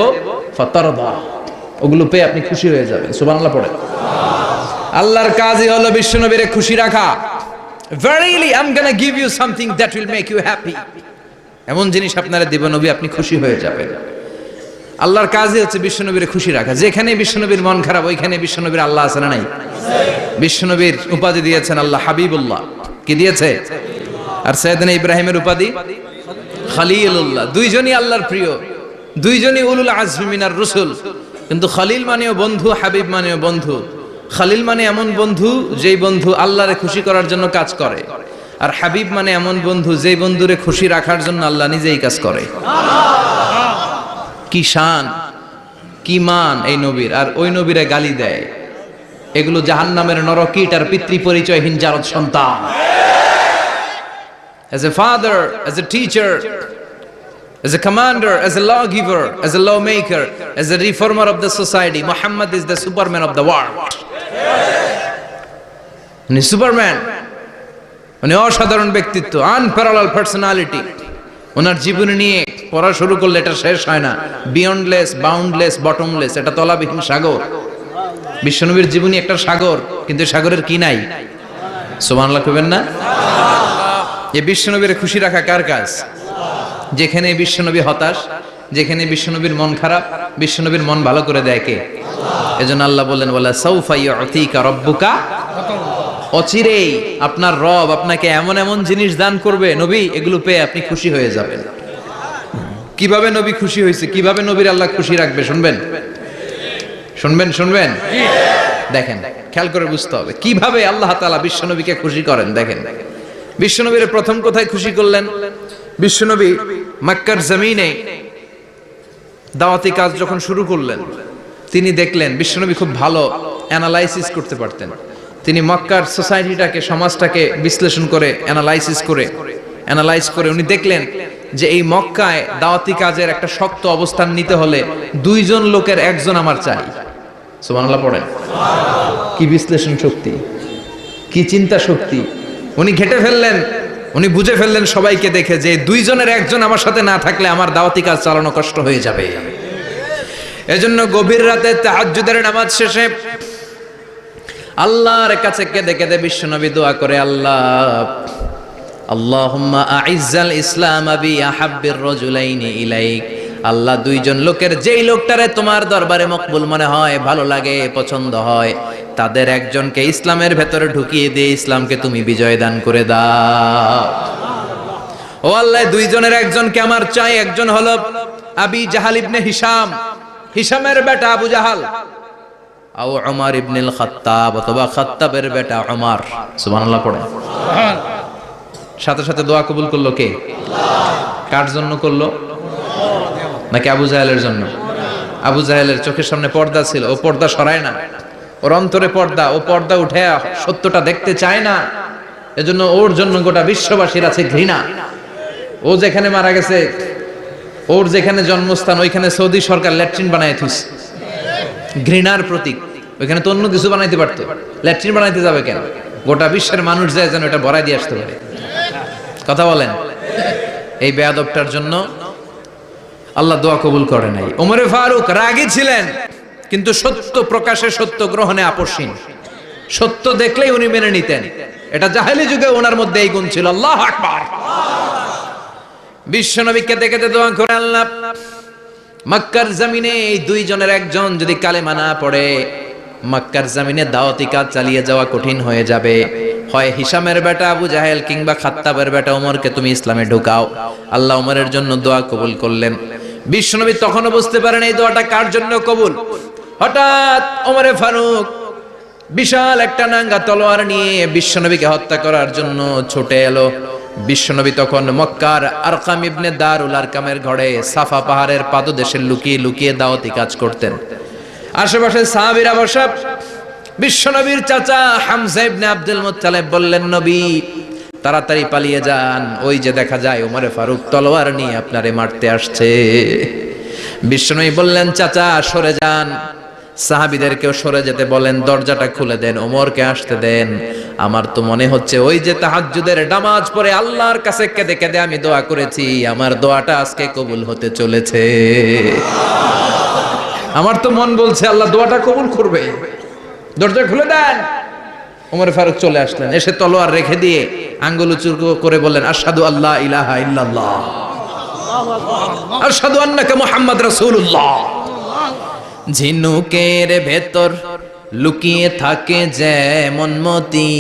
ফাতারদা, ওগুলো পেয়ে আপনি খুশি হয়ে যাবেন। সুবহানাল্লাহ পড়ে। আল্লাহর কাজই হলো বিশ্বনবীরে খুশি রাখা। Verily I'm gonna give you something that will make you happy, এমন জিনিস আপনারে দেব নবী, আপনি খুশি হয়ে যাবেন। আল্লাহর কাজই হচ্ছে বিশ্বনবীরে খুশি রাখা। যেখানে বিশ্বনবীর মন খারাপ, ওইখানে বিশ্বনবীর আল্লাহ আছে না নাই? বিশ্বনবীর উপাধি দিয়েছেন আল্লাহ হাবিবুল্লাহ। কি দিয়েছে? আর সাইয়েদনা ইব্রাহিমের উপাধি খলিলুল্লাহ। দুইজনই আল্লাহর প্রিয়, দুইজনই উলুল আজমি মিনার রসুল। কিন্তু খলিল মানেও বন্ধু, হাবিব মানেও বন্ধু। খলিল মানে এমন বন্ধু যেই বন্ধু আল্লাহরে খুশি করার জন্য কাজ করে, আর হাবিব মানে এমন বন্ধু যেই বন্ধুরে খুশি রাখার জন্য আল্লাহ নিজেই কাজ করে। কি শান, কি মান এই নবীর! আর ওই নবীরে গালি দেয়। এগুলো জাহান্নামের নরকীট আর পিতৃ পরিচয়হীন জারদ সন্তান। As a father, as a teacher, as a commander, as a lawgiver, as a lawmaker, as a reformer of the society, Muhammad is the Superman of the world. উনি সুপারম্যান, উনি অসাধারণ ব্যক্তিত্ব, আনপ্যারালাল পার্সোনালিটি। ওনার জীবনী নিয়ে পড়া শুরু করলে এটা শেষ হয় না। বিয়ন্ডলেস, বাউন্ডলেস, বটমলেস, এটা তলাবিহীন সাগর। বিশ্বনবীর জীবনী একটা সাগর, কিন্তু সাগরের কি নাই? সুবহানাল্লাহ কইবেন না? এই বিশ্বনবীর খুশি রাখা কার কাজ? যেখানে বিশ্বনবী হতাশ, যেখানে বিশ্বনবীর মন খারাপ, বিশ্বনবীর মন ভালো করে দেয় কে? এজন্য আল্লাহ বললেন, ওয়ালা সাউফা ইউতিকা রাব্বুকা, অচিরেই আপনার রব আপনাকে এমন এমন জিনিস দান করবে নবী, এগুলো পেয়ে আপনি খুশি হয়ে যাবেন। কিভাবে নবী খুশি হয়েছে, কিভাবে নবীর আল্লাহ খুশি রাখবে শুনবেন? শুনবেন? শুনবেন? দেখেন, খেয়াল করে বুঝতে হবে কিভাবে আল্লাহ তাআলা বিশ্বনবীকে খুশি করেন। দেখেন, বিশ্বনবীর প্রথম কোথায় খুশি করলেন? বিশ্বনবী মক্কার জমিনে দাওয়াতি কাজ যখন শুরু করলেন, তিনি দেখলেন বিশ্বনবী খুব ভালো অ্যানালাইসিস করতে পারতেন। তিনি মক্কার সোসাইটিটাকে, সমাজটাকে বিশ্লেষণ করে অ্যানালাইজ করে উনি দেখলেন যে এই মক্কায় দাওয়াতি কাজের একটা শক্ত অবস্থান নিতে হলে দুইজন লোকের একজন আমার চাই। সুবহানাল্লাহ পড়েন। কি বিশ্লেষণ শক্তি, কি চিন্তা শক্তি! উনি ঘেটে ফেললেন, উনি বুঝে ফেললেন সবাইকে দেখে যে দুইজনের একজন আমার সাথে না থাকলে আমার দাওয়াতি কাজ চালানো কষ্ট হয়ে যাবে। এজন্য গভীর রাতে তাহাজ্জুদের নামাজ শেষে আল্লাহর কাছে কেঁদে কেঁদে বিশ্বনবী দোয়া করে, আল্লাহুম্মা আইজ্জাল ইসলাম বি আহাব্বির রাজুলাইনি ইলাইক, আল্লাহ দুইজন লোকের যেই লোকটারে তোমার দরবারে মকবুল মনে হয়, ভালো লাগে, পছন্দ হয়, তাদের একজনকে ইসলামের ভেতরে ঢুকিয়ে দিয়ে ইসলামকে তুমি বিজয় দান করে দাও। ও আল্লাহ, দুইজনের একজনকে আমার চাই। একজন হলো আবি জাহাল ইবনে হিশাম, হিশামের বেটা আবু জাহাল, আও উমর ইবনুল খাত্তাব, অথবা খাত্তাবের বেটা উমর। সুবহানাল্লাহ পড়ে। সাথে সাথে দোয়া কবুল করলো কে? কার জন্য করলো? নাকি আবু জাহেলের জন্য? আবু জাহেলের চোখের সামনে পর্দা ছিল, ও পর্দা সরায় না। ওর অন্তরে পর্দা, ও পর্দা উঠে সত্যটা দেখতে চায় না। এজন্য ওর জন্য গোটা বিশ্ববাসীর আছে ঘৃণা। ও যেখানে মারা গেছে, ওর যেখানে জন্মস্থান, ওইখানে সৌদি সরকার ল্যাট্রিন বানায় থুইছে, ঘৃণার প্রতীক। ওইখানে তো অন্য কিছু বানাইতে পারতো, ল্যাট্রিন বানাইতে যাবে কেন? গোটা বিশ্বের মানুষ যায় যেন এটা ভরাই দিয়ে আসতে পারে। কথা বলেন। এই বেয়াদবটার জন্য আল্লাহ দোয়া কবুল করে নাই। ওমরে ফারুক রাগী ছিলেন, কিন্তু সত্য প্রকাশে, সত্য গ্রহণে আপসহীন। সত্য দেখলেই উনি মেনে নিতেন। এটা জাহেলি যুগে ওনার মধ্যে এই গুণ ছিল। আল্লাহু আকবার। বিশ্বনবীকে দেখে দোয়া করে, আল্লাহ মক্কার জমিনে এই দুইজনের একজন যদি কালেমা না পড়ে, মক্কার জমিনে দাওয়াতি কাজ চালিয়ে যাওয়া কঠিন হয়ে যাবে। হয় হিশামের বেটা আবু জাহেল কিংবা খাত্তাবের বেটা ওমরকে তুমি ইসলামে ঢুকাও। আল্লাহ ওমরের জন্য দোয়া কবুল করলেন। বিশ্বনবী তখনও বুঝতে পারেন এই দোয়াটা কার জন্য কবুল। হঠাৎ ওমরে ফারুক বিশাল একটা নাঙ্গা তলোয়ার নিয়ে বিশ্বনবীকে হত্যা করার জন্য ছুটে এলো। বিশ্বনবী তখন মক্কার আরকাম ইবনে দারুল আরকামের ঘরে সাফা পাহাড়ের পাদদেশে লুকিয়ে লুকিয়ে দাওয়াতি কাজ করতেন। আশেপাশে সাহাবীরা বসা। বিশ্বনবীর চাচা হামজা ইবনে আব্দুল মুত্তালিব বললেন, নবী তাড়াতাড়ি পালিয়ে যান, ওই যে দেখা যায় ওমরে ফারুক তলোয়ার নিয়ে আপনারে মারতে আসছে। বিশ্বনবী বললেন, চাচা সরে যান, সাহাবীদেরকেও সরে যেতে বলেন, দরজাটা খুলে দেন, ওমরকে আসতে দেন। আমার তো মনে হচ্ছে ওই যে তাহাজ্জুদের নামাজ পড়ে আল্লাহর কাছে কেঁদে কেঁদে আমি দোয়া করেছি, আমার দোয়াটা আজকে কবুল হতে চলেছে। আমার তো মন বলছে আল্লাহ দোয়াটা কবুল করবে। দরজা খুলে দেন। ওমর ফারুক চলে আসলেন, এসে তলোয়ার রেখে দিয়ে আঙ্গুল উঁচু করে বললেন, আশহাদু আল্লা ইলাহা ইল্লাল্লাহ, আশহাদু আন্নাকা মুহাম্মদ রাসূলুল্লাহ। ঝিনুকের ভেতর লুকিয়ে থাকে যেমন মতি,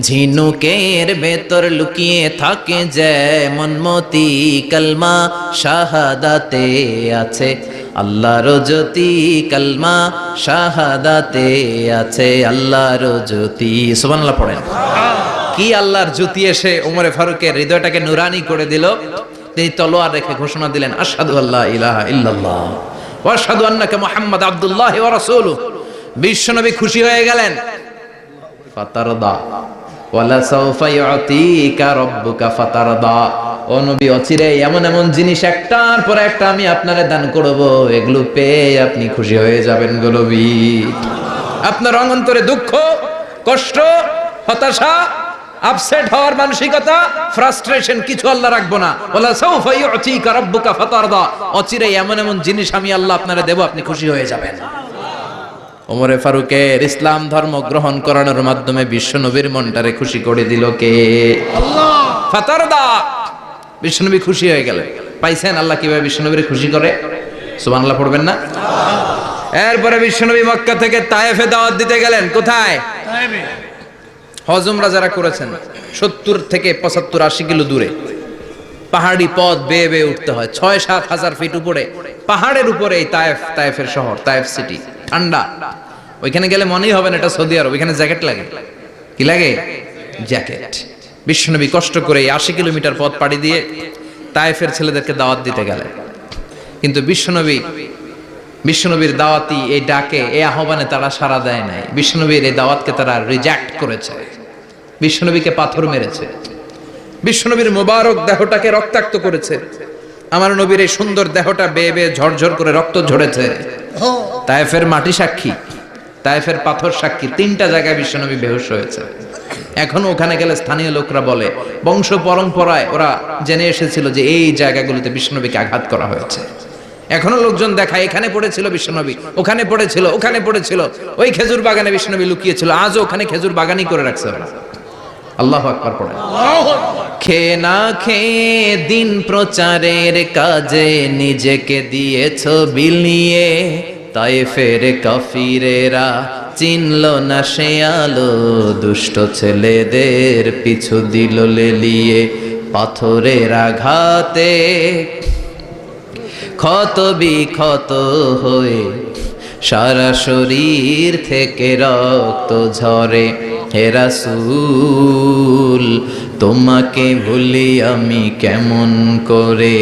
ঝিনুকের ভেতর লুকিয়ে থাকে যেমন মতি, কালমা শাহাদাতে আছে আল্লাহর জ্যোতি, কালমা শাহাদাতে আছে আল্লাহর জ্যোতি। সুবহানাল্লাহ পড়েন। কি আল্লাহর জ্যোতি এসে ওমরে ফারুকের হৃদয়টাকে নুরানি করে দিল। তিনি তলোয়ার রেখে ঘোষণা দিলেন, আশহাদু আল্লা ইলাহা ইল্লাল্লাহ ওয়া আশহাদু আন্নাকা মুহাম্মাদ আবদুল্লাহি ওয়া রাসূলুহু। বিশ্বনবী খুশি হয়ে গেলেন। ফাতারদা ওয়ালা সাউফা ইউতিকা রাব্বুকা ফাতারদা। ও নবী, অচিরে এমন এমন জিনিস একটার পর একটা আমি আপনারে দান করব, এগুলো পেয়ে আপনি খুশি হয়ে যাবেন গো নবী। আপনার অন্তরে দুঃখ, কষ্ট, হতাশা, আপসেট হওয়ার মানসিকতা, ফ্রাস্ট্রেশন কিছু আল্লাহ রাখবো না। ওয়ালা সাউফা ইউতিকা রাব্বুকা ফাতারদা। অচিরে এমন এমন জিনিস আমি আল্লাহ আপনারে দেব, আপনি খুশি হয়ে যাবেন। ওমরে ফারুকের ইসলাম ধর্ম গ্রহণ করানোর মাধ্যমে বিশ্বনবীর মনটারে খুশি করে দিল কে? আল্লাহ। ফাতারদা। বিশ্বনবী খুশি হয়ে গেলেন। পাইছেন আল্লাহ কিভাবে বিশ্বনবীরে খুশি করে? সুবহানাল্লাহ পড়বেন না? এরপরে বিশ্বনবী মক্কা থেকে তায়েফে দাওয়াত দিতে গেলেন। কোথায়? তায়েফে। হজ উমরা যারা করেছেন 70 থেকে 75 80 কিলো দূরে পাহাড়ি পথ বেয়ে বেয়ে উঠতে হয়। 6-7 হাজার ফিট উপরে পাহাড়ের উপরে এই তায়েফ, তায়েফের শহর, তায়েফ সিটি। ঠান্ডা। ওইখানে গেলে মনেই হবে না এটা সৌদি আরব। ওইখানে জ্যাকেট লাগে। কি লাগে? জ্যাকেট। বিশ্বনবী কষ্ট করে 80 কিলোমিটার পথ পাড়ি দিয়ে তায়েফের ছেলেদেরকে দাওয়াত দিতে গেলেন। কিন্তু বিশ্বনবীর দাওয়াতি এই ডাকে, এই আহ্বানে তারা সাড়া দেয় নাই। বিশ্বনবীর এই দাওয়াতকে তারা রিজেক্ট করেছে। বিশ্বনবীকে পাথর মেরেছে। বিশ্বনবীর মোবারক দেহটাকে রক্তাক্ত করেছে। আমার নবীর এই সুন্দর দেহটা বেয়ে বেয়ে ঝরঝর করে রক্ত ঝরেছে। তায়েফের মাটি সাক্ষী, তায়েফের পাথর সাক্ষী। 3টা জায়গায় বিশ্বনবী বেহুশ হয়েছে। এখন ওখানে গেলে স্থানীয় লোকরা বলে, বংশ পরম্পরায় ওরা জেনে এসেছিল যে এই জায়গাগুলোতে বিশ্বনবীকে আঘাত করা হয়েছে। এখনো লোকজন দেখায়, এখানে পড়েছিল বিশ্বনবী, ওখানে পড়েছিল, ওখানে পড়েছিল, ওই খেজুর বাগানে বিশ্বনবী লুকিয়েছিল, আজও ওখানে খেজুর বাগানই করে রাখছে ওরা। আল্লাহু আকবার পড়েন। খেয়ে না খেয়ে দিন প্রচারের কাজে নিজেকে দিয়েছ বিলিয়ে, তায়েফের কাফিরেরা চিনল না সে আলো, দুষ্ট ছেলেদের পিছু দিল লেলিয়ে। পাথরের আঘাতে ক্ষত বিক্ষত হয়ে সারা শরীর থেকে রক্ত ঝরে। হে রাসূল তোমাকে ভুলি আমি কেমন করে,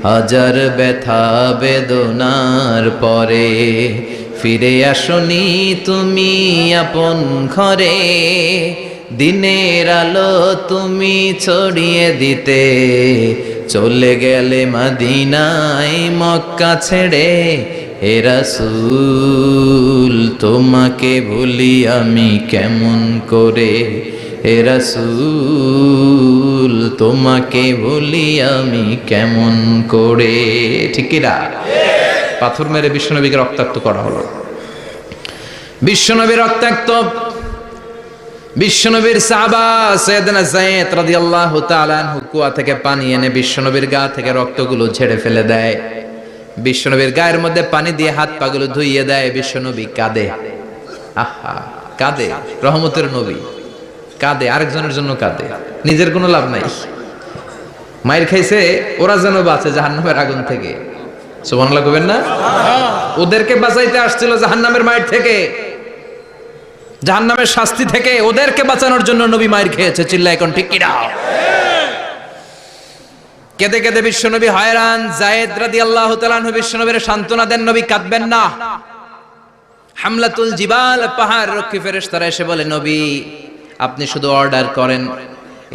হাজার ব্যথা বেদনার পরে। ফিরে আসনি তুমি আপন ঘরে, দিনের আলো তুমি ছড়িয়ে দিতে। চলে গেলে মদিনায় মক্কা ছেড়ে। হে রাসূল তোমাকে ভুলি আমি কেমন করে, হে রাসূল তোমাকে ভুলি আমি কেমন করে। ঠিক কি না? পাথর মেরে বিশ্বনবীকে রক্তাক্ত করা হলো। বিশ্বনবী রক্তাক্ত। বিশ্বনবীর সাহাবা সাইয়েদনা যায়েদ রাদিয়াল্লাহু তাআলা আনহু কুয়া থেকে পানি এনে বিশ্বনবীর গা থেকে রক্তগুলো ঝেড়ে ফেলে দেয়। বিশ্বনবীর গায়ের মধ্যে পানি দিয়ে হাত পাগুলো ধুইয়ে দেয়। বিশ্বনবী কাঁদে, আহা কাঁদে। রহমতের নবী কাঁদে, আরেকজনের জন্য কাঁদে, নিজের কোনো লাভ নাই। মায়ের খাইছে, ওরা যেন বাঁচে জাহান্নামের আগুন থেকে। সুবহানাল্লাহ কইবেন না? ওদেরকে বাঁচাইতে আসছিল জাহান্নামের মায়ের থেকে, জাহান্নামের শাস্তি থেকে। ওদেরকে বাঁচানোর জন্য নবী মায়ের খেয়েছে। চিল্লায় এখন ঠিক কি না? কেঁদে কেঁদে বিশ্বনবী হয়রান। যায়েদ রাদিয়াল্লাহু তাআলা আনহু বিশ্বনবীর সান্ত্বনা দেন, নবী কাঁদবেন না। হামলাতুল জিবাল, পাহাড় রক্ষী ফেরেশতারা এসে বলে, নবী আপনি শুধু অর্ডার করেন,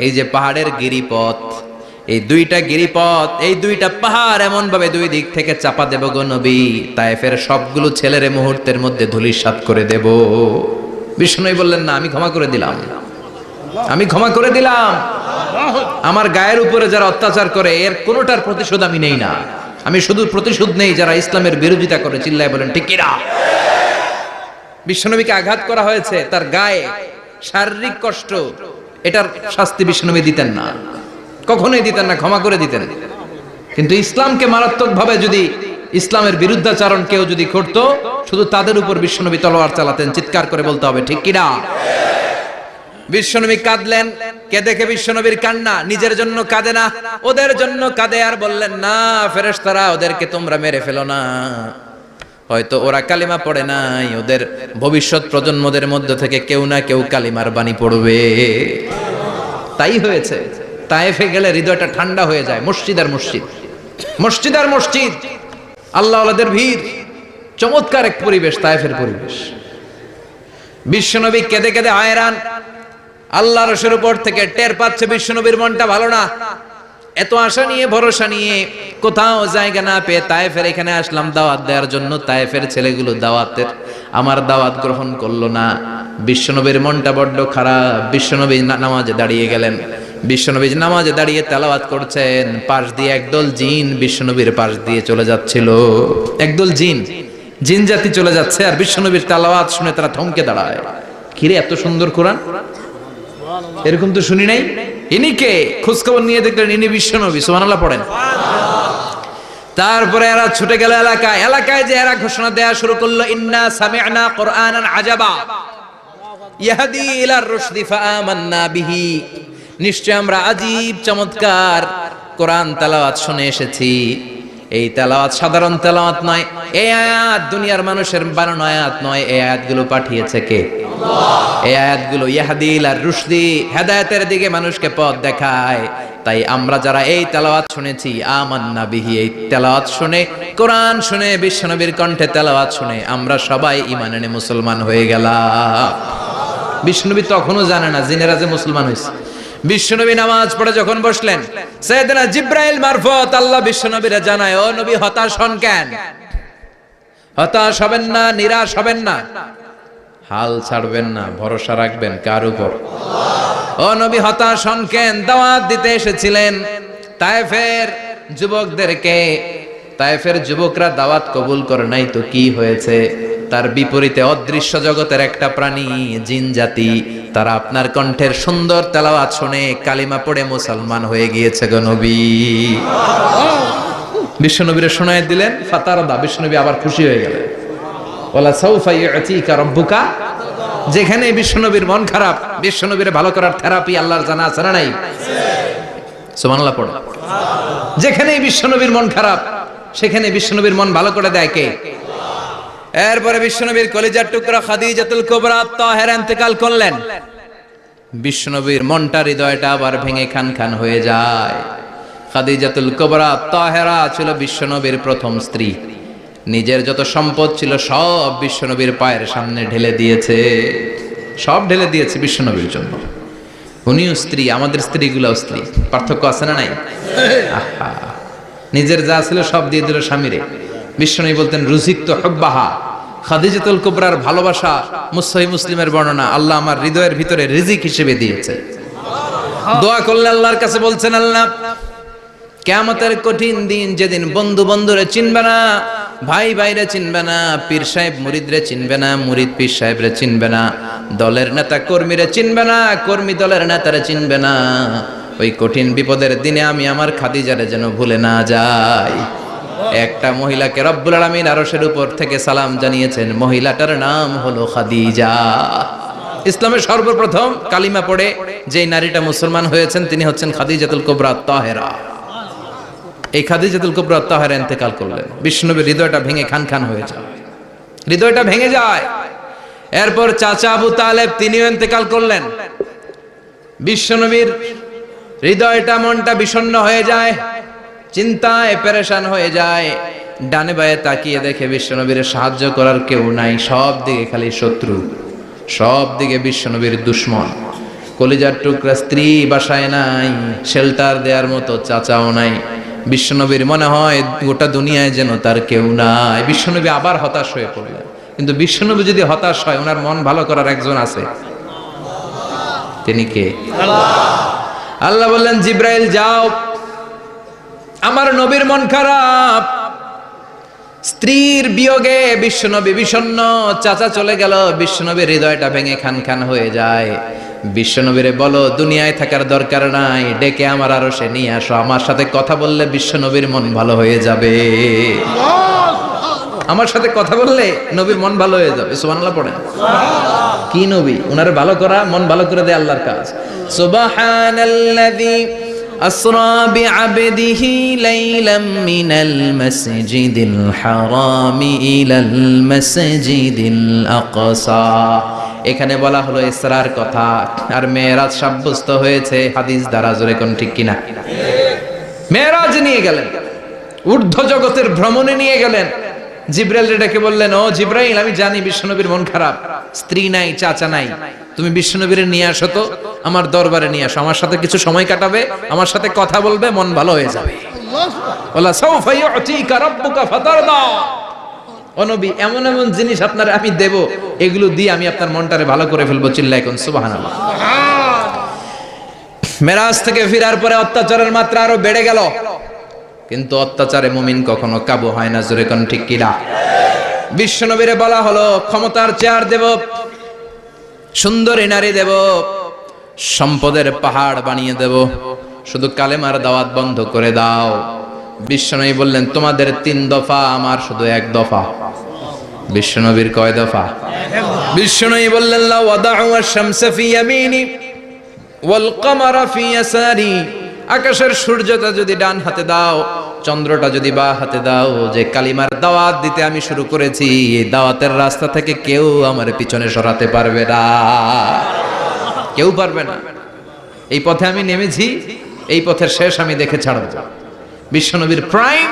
এই যে পাহাড়ের গিরিপথ, এই দুইটা গিরিপথ, এই দুইটা পাহাড় এমন ভাবে দুই দিক থেকে চাপা দেব গো নবী, তায়েফের সবগুলো ছেলেরে মুহূর্তের মধ্যে ধূলিসাৎ করে দেব। বিষ্ণুই বললেন, না আমি ক্ষমা করে দিলাম, আমি ক্ষমা করে দিলাম। আমার গায়ের উপরে যারা অত্যাচার করে এর কোনোটার প্রতিশোধ আমি নেই না। আমি শুধু প্রতিশোধ নেই যারা ইসলামের বিরোধিতা করে। চিল্লায় বলেন ঠিক কি না? বিশ্বনবীকে আঘাত করা হয়েছে, তার গায়ে শারীরিক কষ্ট, এটার শাস্তি বিশ্বনবী দিতেন না, কখনোই দিতেন না, ক্ষমা করে দিতেন। কিন্তু ইসলামকে মারাত্মকভাবে যদি ইসলামের বিরুদ্ধাচরণ কেউ যদি করতো, শুধু তাদের উপর বিশ্বনবী তলোয়ার চালাতেন। চিৎকার করে বলতে হবে ঠিক কি না? বিশ্বনবী কাঁদলেন। কে দেখে বিশ্বনবীর কান্না, নিজের জন্য কাঁদে না, ওদের জন্য কাঁদে। আর বললেন, না ফেরেশতারা ওদেরকে তোমরা মেরে ফেলো না, হয়তো ওরা কালিমা পড়ে নাই, ওদের ভবিষ্যৎ প্রজন্মদের মধ্যে থেকে কেউ না কেউ কালিমার বাণী পড়বে। তাই হয়েছে। তায়েফে গেলে হৃদয়টা ঠান্ডা হয়ে যায়। মসজিদ আর মসজিদ, মসজিদ আর মসজিদ, আল্লাহওয়ালাদের ভিড়, চমৎকার এক পরিবেশ তায়েফের পরিবেশ। বিশ্বনবী কেঁদে কেঁদে হয়রান। আল্লাহ রসুলের উপর থেকে টের পাচ্ছে বিশ্বনবীর মনটা ভালো না। এত আশা নিয়ে ভরসা নিয়ে কোথাও জায়গা না পেয়ে তায়েফের এখানে আসলাম দাওয়াত দেওয়ার জন্য। তায়েফের ছেলেগুলো দাওয়াতের আমার দাওয়াত গ্রহণ করলো না। বিশ্বনবীর মনটা বড্ড খারাপ। বিশ্বনবী নামাজে দাঁড়িয়ে গেলেন। বিশ্বনবী নামাজে দাঁড়িয়ে তেলাওয়াত করছেন, পাশ দিয়ে একদল জিন বিশ্বনবীর পাশ দিয়ে চলে যাচ্ছিল। একদল জিন, জিন জাতি চলে যাচ্ছে, আর বিশ্বনবীর তেলাওয়াত শুনে তারা থমকে দাঁড়ায়। কিরে এত সুন্দর কোরআন, এরকম তো শুনি নাই। ইনি কে? খোঁজখবর নিয়ে দেখলেন ইনি বিশ্বনবী। সুবহানাল্লাহ পড়েন। তারপরে এরা ছুটে গেল এলাকায়। এলাকায় যে এরা ঘোষণা দেয়া শুরু করলো, ইন্না সামি'না কুরআনান আজাবা ইয়াহদি ইলার রুশদি ফাআমান্না বিহি। নিশ্চয় আমরা আজীব চমৎকার কোরআন তেলাওয়াত শুনে এসেছি। এই তেলাওয়াত সাধারণ তেলাওয়াত নয়, এই আয়াত দুনিয়ার মানুষের বানানো আয়াত নয়। এই আয়াতগুলো পাঠিয়েছে কে? আল্লাহ। এই আয়াতগুলো ইয়াহদি ইলার রুশদি, হেদায়েতের দিকে মানুষকে পথ দেখায়। তাই আমরা যারা এই তেলাওয়াত শুনেছি, আমান্না বিহি, এই তেলাওয়াত শুনে, কোরআন শুনে, বিশ্বনবীর কণ্ঠে তেলাওয়াত শুনে আমরা সবাই ঈমান এনে মুসলমান হয়ে গেলাম। বিশ্বনবী তখনও জানে না জিনেরা যে মুসলমান হয়েছে। বিশ্বনবী নামাজ পড়ে যখন বসলেন, সাইয়েদনা জিব্রাইল মারফত আল্লাহ বিশ্বনবীরে জানায়, ও নবী হতাশ হন কেন? হতাশ হবেন না, নিরাশ হবেন না, হাল ছাড়বেন না, ভরসা রাখবেন কার উপর? ও নবী হতাশ হন কেন? দাওয়াত দিতে এসেছিলেন তায়েফের যুবকদেরকে। তায়েফের যুবকরা দাওয়াত কবুল করে নাই তো কি হয়েছে? তার বিপরীতে অদৃশ্য জগতের একটা প্রাণী, জিন জাতি, তারা আপনার কণ্ঠের সুন্দর তেলাওয়াত শুনে কালিমা পড়ে মুসলমান হয়ে গিয়েছে গো নবী। বিশ্বনবীরে শোনায় দিলেন, ফাতারদা, বিশ্বনবী আবার খুশি হয়ে গেলেন। ওয়ালা সাউফা ইউতিকা রাব্বুকা, যেখানে বিশ্বনবীর মন খারাপ, বিশ্বনবীরে ভালো করার থেরাপি আল্লাহর জানা আছে না নাই? সুবহানাল্লাহ পড়ো। যেখানে বিশ্বনবীর মন খারাপ, সেখানে বিশ্বনবীর মন ভালো করে দেয় কে? এরপরে বিশ্বনবীর কলিজার টুকরা খাদিজাতুল কুবরা তাহেরা ইন্তেকাল করলেন। বিশ্বনবীর মনটা, হৃদয়টা আবার ভেঙে খান খান হয়ে যায়। খাদিজাতুল কুবরা তাহেরা ছিল বিশ্বনবীর প্রথম স্ত্রী। নিজের যত সম্পদ ছিল সব বিশ্বনবীর পায়ের সামনে ঢেলে দিয়েছে, সব ঢেলে দিয়েছে বিশ্বনবীর জন্য। উনিও স্ত্রী, আমাদের স্ত্রীগুলোও স্ত্রী, পার্থক্য আছে না নাই? আহা, নিজের যা ছিল সব দিয়ে দিল স্বামীরে। বিশ্বনবী বলতেন রুজিকতু হুব্বাহা, খাদিজাতুল কুবরার ভালোবাসা সহিহ মুসলিমের বর্ণনা, আল্লাহ আমার হৃদয়ের ভিতরে রিজিক হিসেবে দিয়েছে। দোয়া করলে আল্লাহর কাছে বলছেন, আল্লাহ কিয়ামতের কঠিন দিন, যেদিন বন্ধু বন্ধুরে চিনবে না, ভাই ভাইরে চিনবে না, পীর সাহেব মুরিদরে চিনবে না, মুরিদ পীর সাহেবরে চিনবে না, দলের নেতা কর্মীরে চিনবে না, কর্মী দলের নেতারে চিনবে না, ওই কঠিন বিপদের দিনে আমি আমার খাদিজারে যেন ভুলে না যাই। একটা মহিলাকে রব্বুল আলামিন আরশের উপর থেকে সালাম জানিয়েছেন, মহিলাটার নাম হলো খাদিজা। ইসলামের সর্বপ্রথম কালিমা পড়ে যে নারীটা মুসলমান হয়েছেন তিনি হচ্ছেন খাদিজাতুল কুবরা তাহেরা। এই খাদিজাতুল কুবরা তাহেরা ইন্তেকাল করলেন। বিশ্বনবীর হৃদয়টা ভেঙে খান খান হয়ে যায়, হৃদয়টা ভেঙে যায়। এরপর চাচা আবু তালেব তিনিও ইন্তেকাল করলেন। বিশ্বনবীর হৃদয়টা, মনটা বিষণ্ণ হয়ে যায়, চিন্তায় পেরেশান হয়ে যায়। ডানে বায়ে তাকিয়ে দেখে বিশ্বনবীর সাহায্য করার কেউ নাই, সব দিকে খালি শত্রু, সব দিকে বিশ্বনবীর দুশ্মন। কলিজার টুকরা স্ত্রী বাসায় নাই, শেল্টার দেওয়ার মতো চাচাও নাই। বিশ্বনবীর মনে হয় গোটা দুনিয়ায় যেন তার কেউ নাই। বিশ্বনবী আবার হতাশ হয়ে পড়লেন। কিন্তু বিশ্বনবী যদি হতাশ হয়, ওনার মন ভালো করার একজন আছে, তিনি কে? আল্লাহ বললেন, জিব্রাইল যাও, আমার নবীর মন খারাপ, স্ত্রীর বিয়োগে বিশ্বনবী বিষণ্ণ, চাচা চলে গেল, বিশ্বনবীর হৃদয়টা ভেঙে খান খান হয়ে যায়। বিশ্বনবীরে বলো দুনিয়ায় থাকার দরকার নাই, ডেকে আমার আরশে নিয়ে আসো, আমার সাথে কথা বললে বিশ্বনবীর মন ভালো হয়ে যাবে। আমার সাথে কথা বললে নবীর মন ভালো হয়ে যাবে। সুবহানাল্লাহ পড়েন। কি নবী? উনারে ভালো করা, মন ভালো করে দেয় আল্লাহর কাজ। সুবহানাল্লাযী আসরা বিআবদিহি লাইলাম মিনাল মাসজিদিল হারামি ইলাল মাসজিদিল আকসা। এখানে বলা হলো ইসরার কথা, আর মেরাজ সাব্যস্ত হয়েছে হাদিস দ্বারা। জোরে কোন ঠিক কিনা? মেরাজ নিয়ে গেলেন, ঊর্ধ্ব জগতের ভ্রমণে নিয়ে গেলেন। জিব্রাইল ডেকে বললেন, ও জিব্রাইল, আমি জানি বিশ্বনবীর মন খারাপ, স্ত্রী নাই, চাচা নাই, তুমি বিশ্বনবীর নিয়ে আসো তো, আমার দরবারে নিয়ে আসো, আমার সাথে কিছু সময় কাটাবে, আমার সাথে কথা বলবে, মন ভালো হয়ে যাবে। ওয়ালা সাউফা ইউতিকা রাব্বুকা ফাতারদা। ও নবী, এমন এমন জিনিস আপনার আমি দেব, এগুলো দিয়ে আমি আপনার মনটারে ভালো করে ফেলবো। চিল্লায় কোন সুবহানাল্লাহ। মেরাজ থেকে ফিরার পরে অত্যাচারের মাত্রা আরো বেড়ে গেল, কিন্তু অত্যাচারে মুমিন কখনো কাবু হয় না। জোরে কোন ঠিক কিনা? বিশ্বনবীরে বলা হলো, ক্ষমতার চেয়ার দেব, সুন্দরী নারী দেব, সম্পদের পাহাড় বানিয়ে দেব, শুধু কালেমার দাওয়াত বন্ধ করে দাও। বিশ্বনবী বললেন, তোমাদের 3 দফা, আমার শুধু 1 দফা। বিশ্বনবীর কয় দফা? বিশ্বনবী বললেন, লা ওয়াদাউ আশ-শামসা ফি ইয়ামিনি ওয়াল কামারা ফি ইয়াসারি। আকাশের সূর্যটা যদি ডান হাতে দাও, চন্দ্রটা যদি বা হাতে দাও, যে কালিমার দাওয়াত দিতে আমি শুরু করেছি, এই দাওয়াতের রাস্তা থেকে কেউ আমার পিছনে সরাতে পারবে না, কেউ পারবে না। এই পথে আমি নেমেছি, এই পথের শেষ আমি দেখে ছাড়ব। বিশ্বনবীর প্রাইম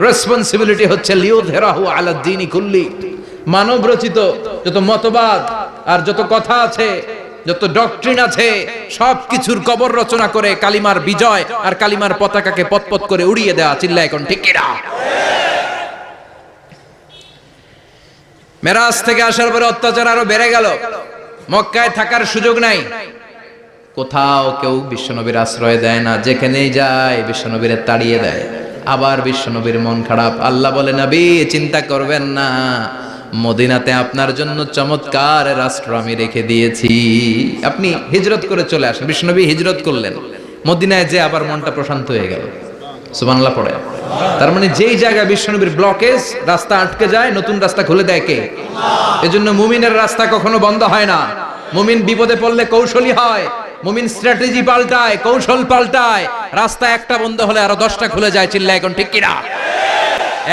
রেসপন্সিবিলিটি হচ্ছে লিউযহিরাহু আলা দ্বীনি কুল্লি। মানব রচিত যত মতবাদ আর যত কথা আছে, যত ডক্ট্রিন আছে, সবকিছুর কবর রচনা করে কালিমার বিজয় আর কালিমার পতাকাকে পতপত করে উড়িয়ে দেওয়া। চিল্লায় এখন ঠিক কিনা? মেরাজ থেকে আসার পরে অত্যাচার আরো বেড়ে গেল, মক্কায় থাকার সুযোগ নাই, কোথাও কেউ বিশ্বনবীর আশ্রয় দেয় না, যেখানেই যায় বিশ্বনবীরে তাড়িয়ে দেয়। আবার বিশ্বনবীর মন খারাপ। আল্লাহ বলে, নবী চিন্তা করবেন না, মদিনাতে আপনার জন্য চমৎকার রাষ্ট্র আমি রেখে দিয়েছি, আপনি হিজরত করে চলে আসেন। বিশ্বনবী হিজরত করলেন, মদিনায় যে আবার মনটা প্রশান্ত হয়ে গেল। সুবহানাল্লাহ পড়ে। তার মানে যেই জায়গায় বিশ্বনবীর ব্লকেজ, রাস্তা আটকে যায়, নতুন রাস্তা খুলে দেয় কে? এজন্য মুমিনের রাস্তা কখনো বন্ধ হয় না। মুমিন বিপদে পড়লে কৌশলী হয়, মুমিন স্ট্র্যাটেজি পাল্টায়, কৌশল পাল্টায়। রাস্তা একটা বন্ধ হলে আরো 10টা খুলে যায়। চিল্লায় এখন ঠিক কিনা?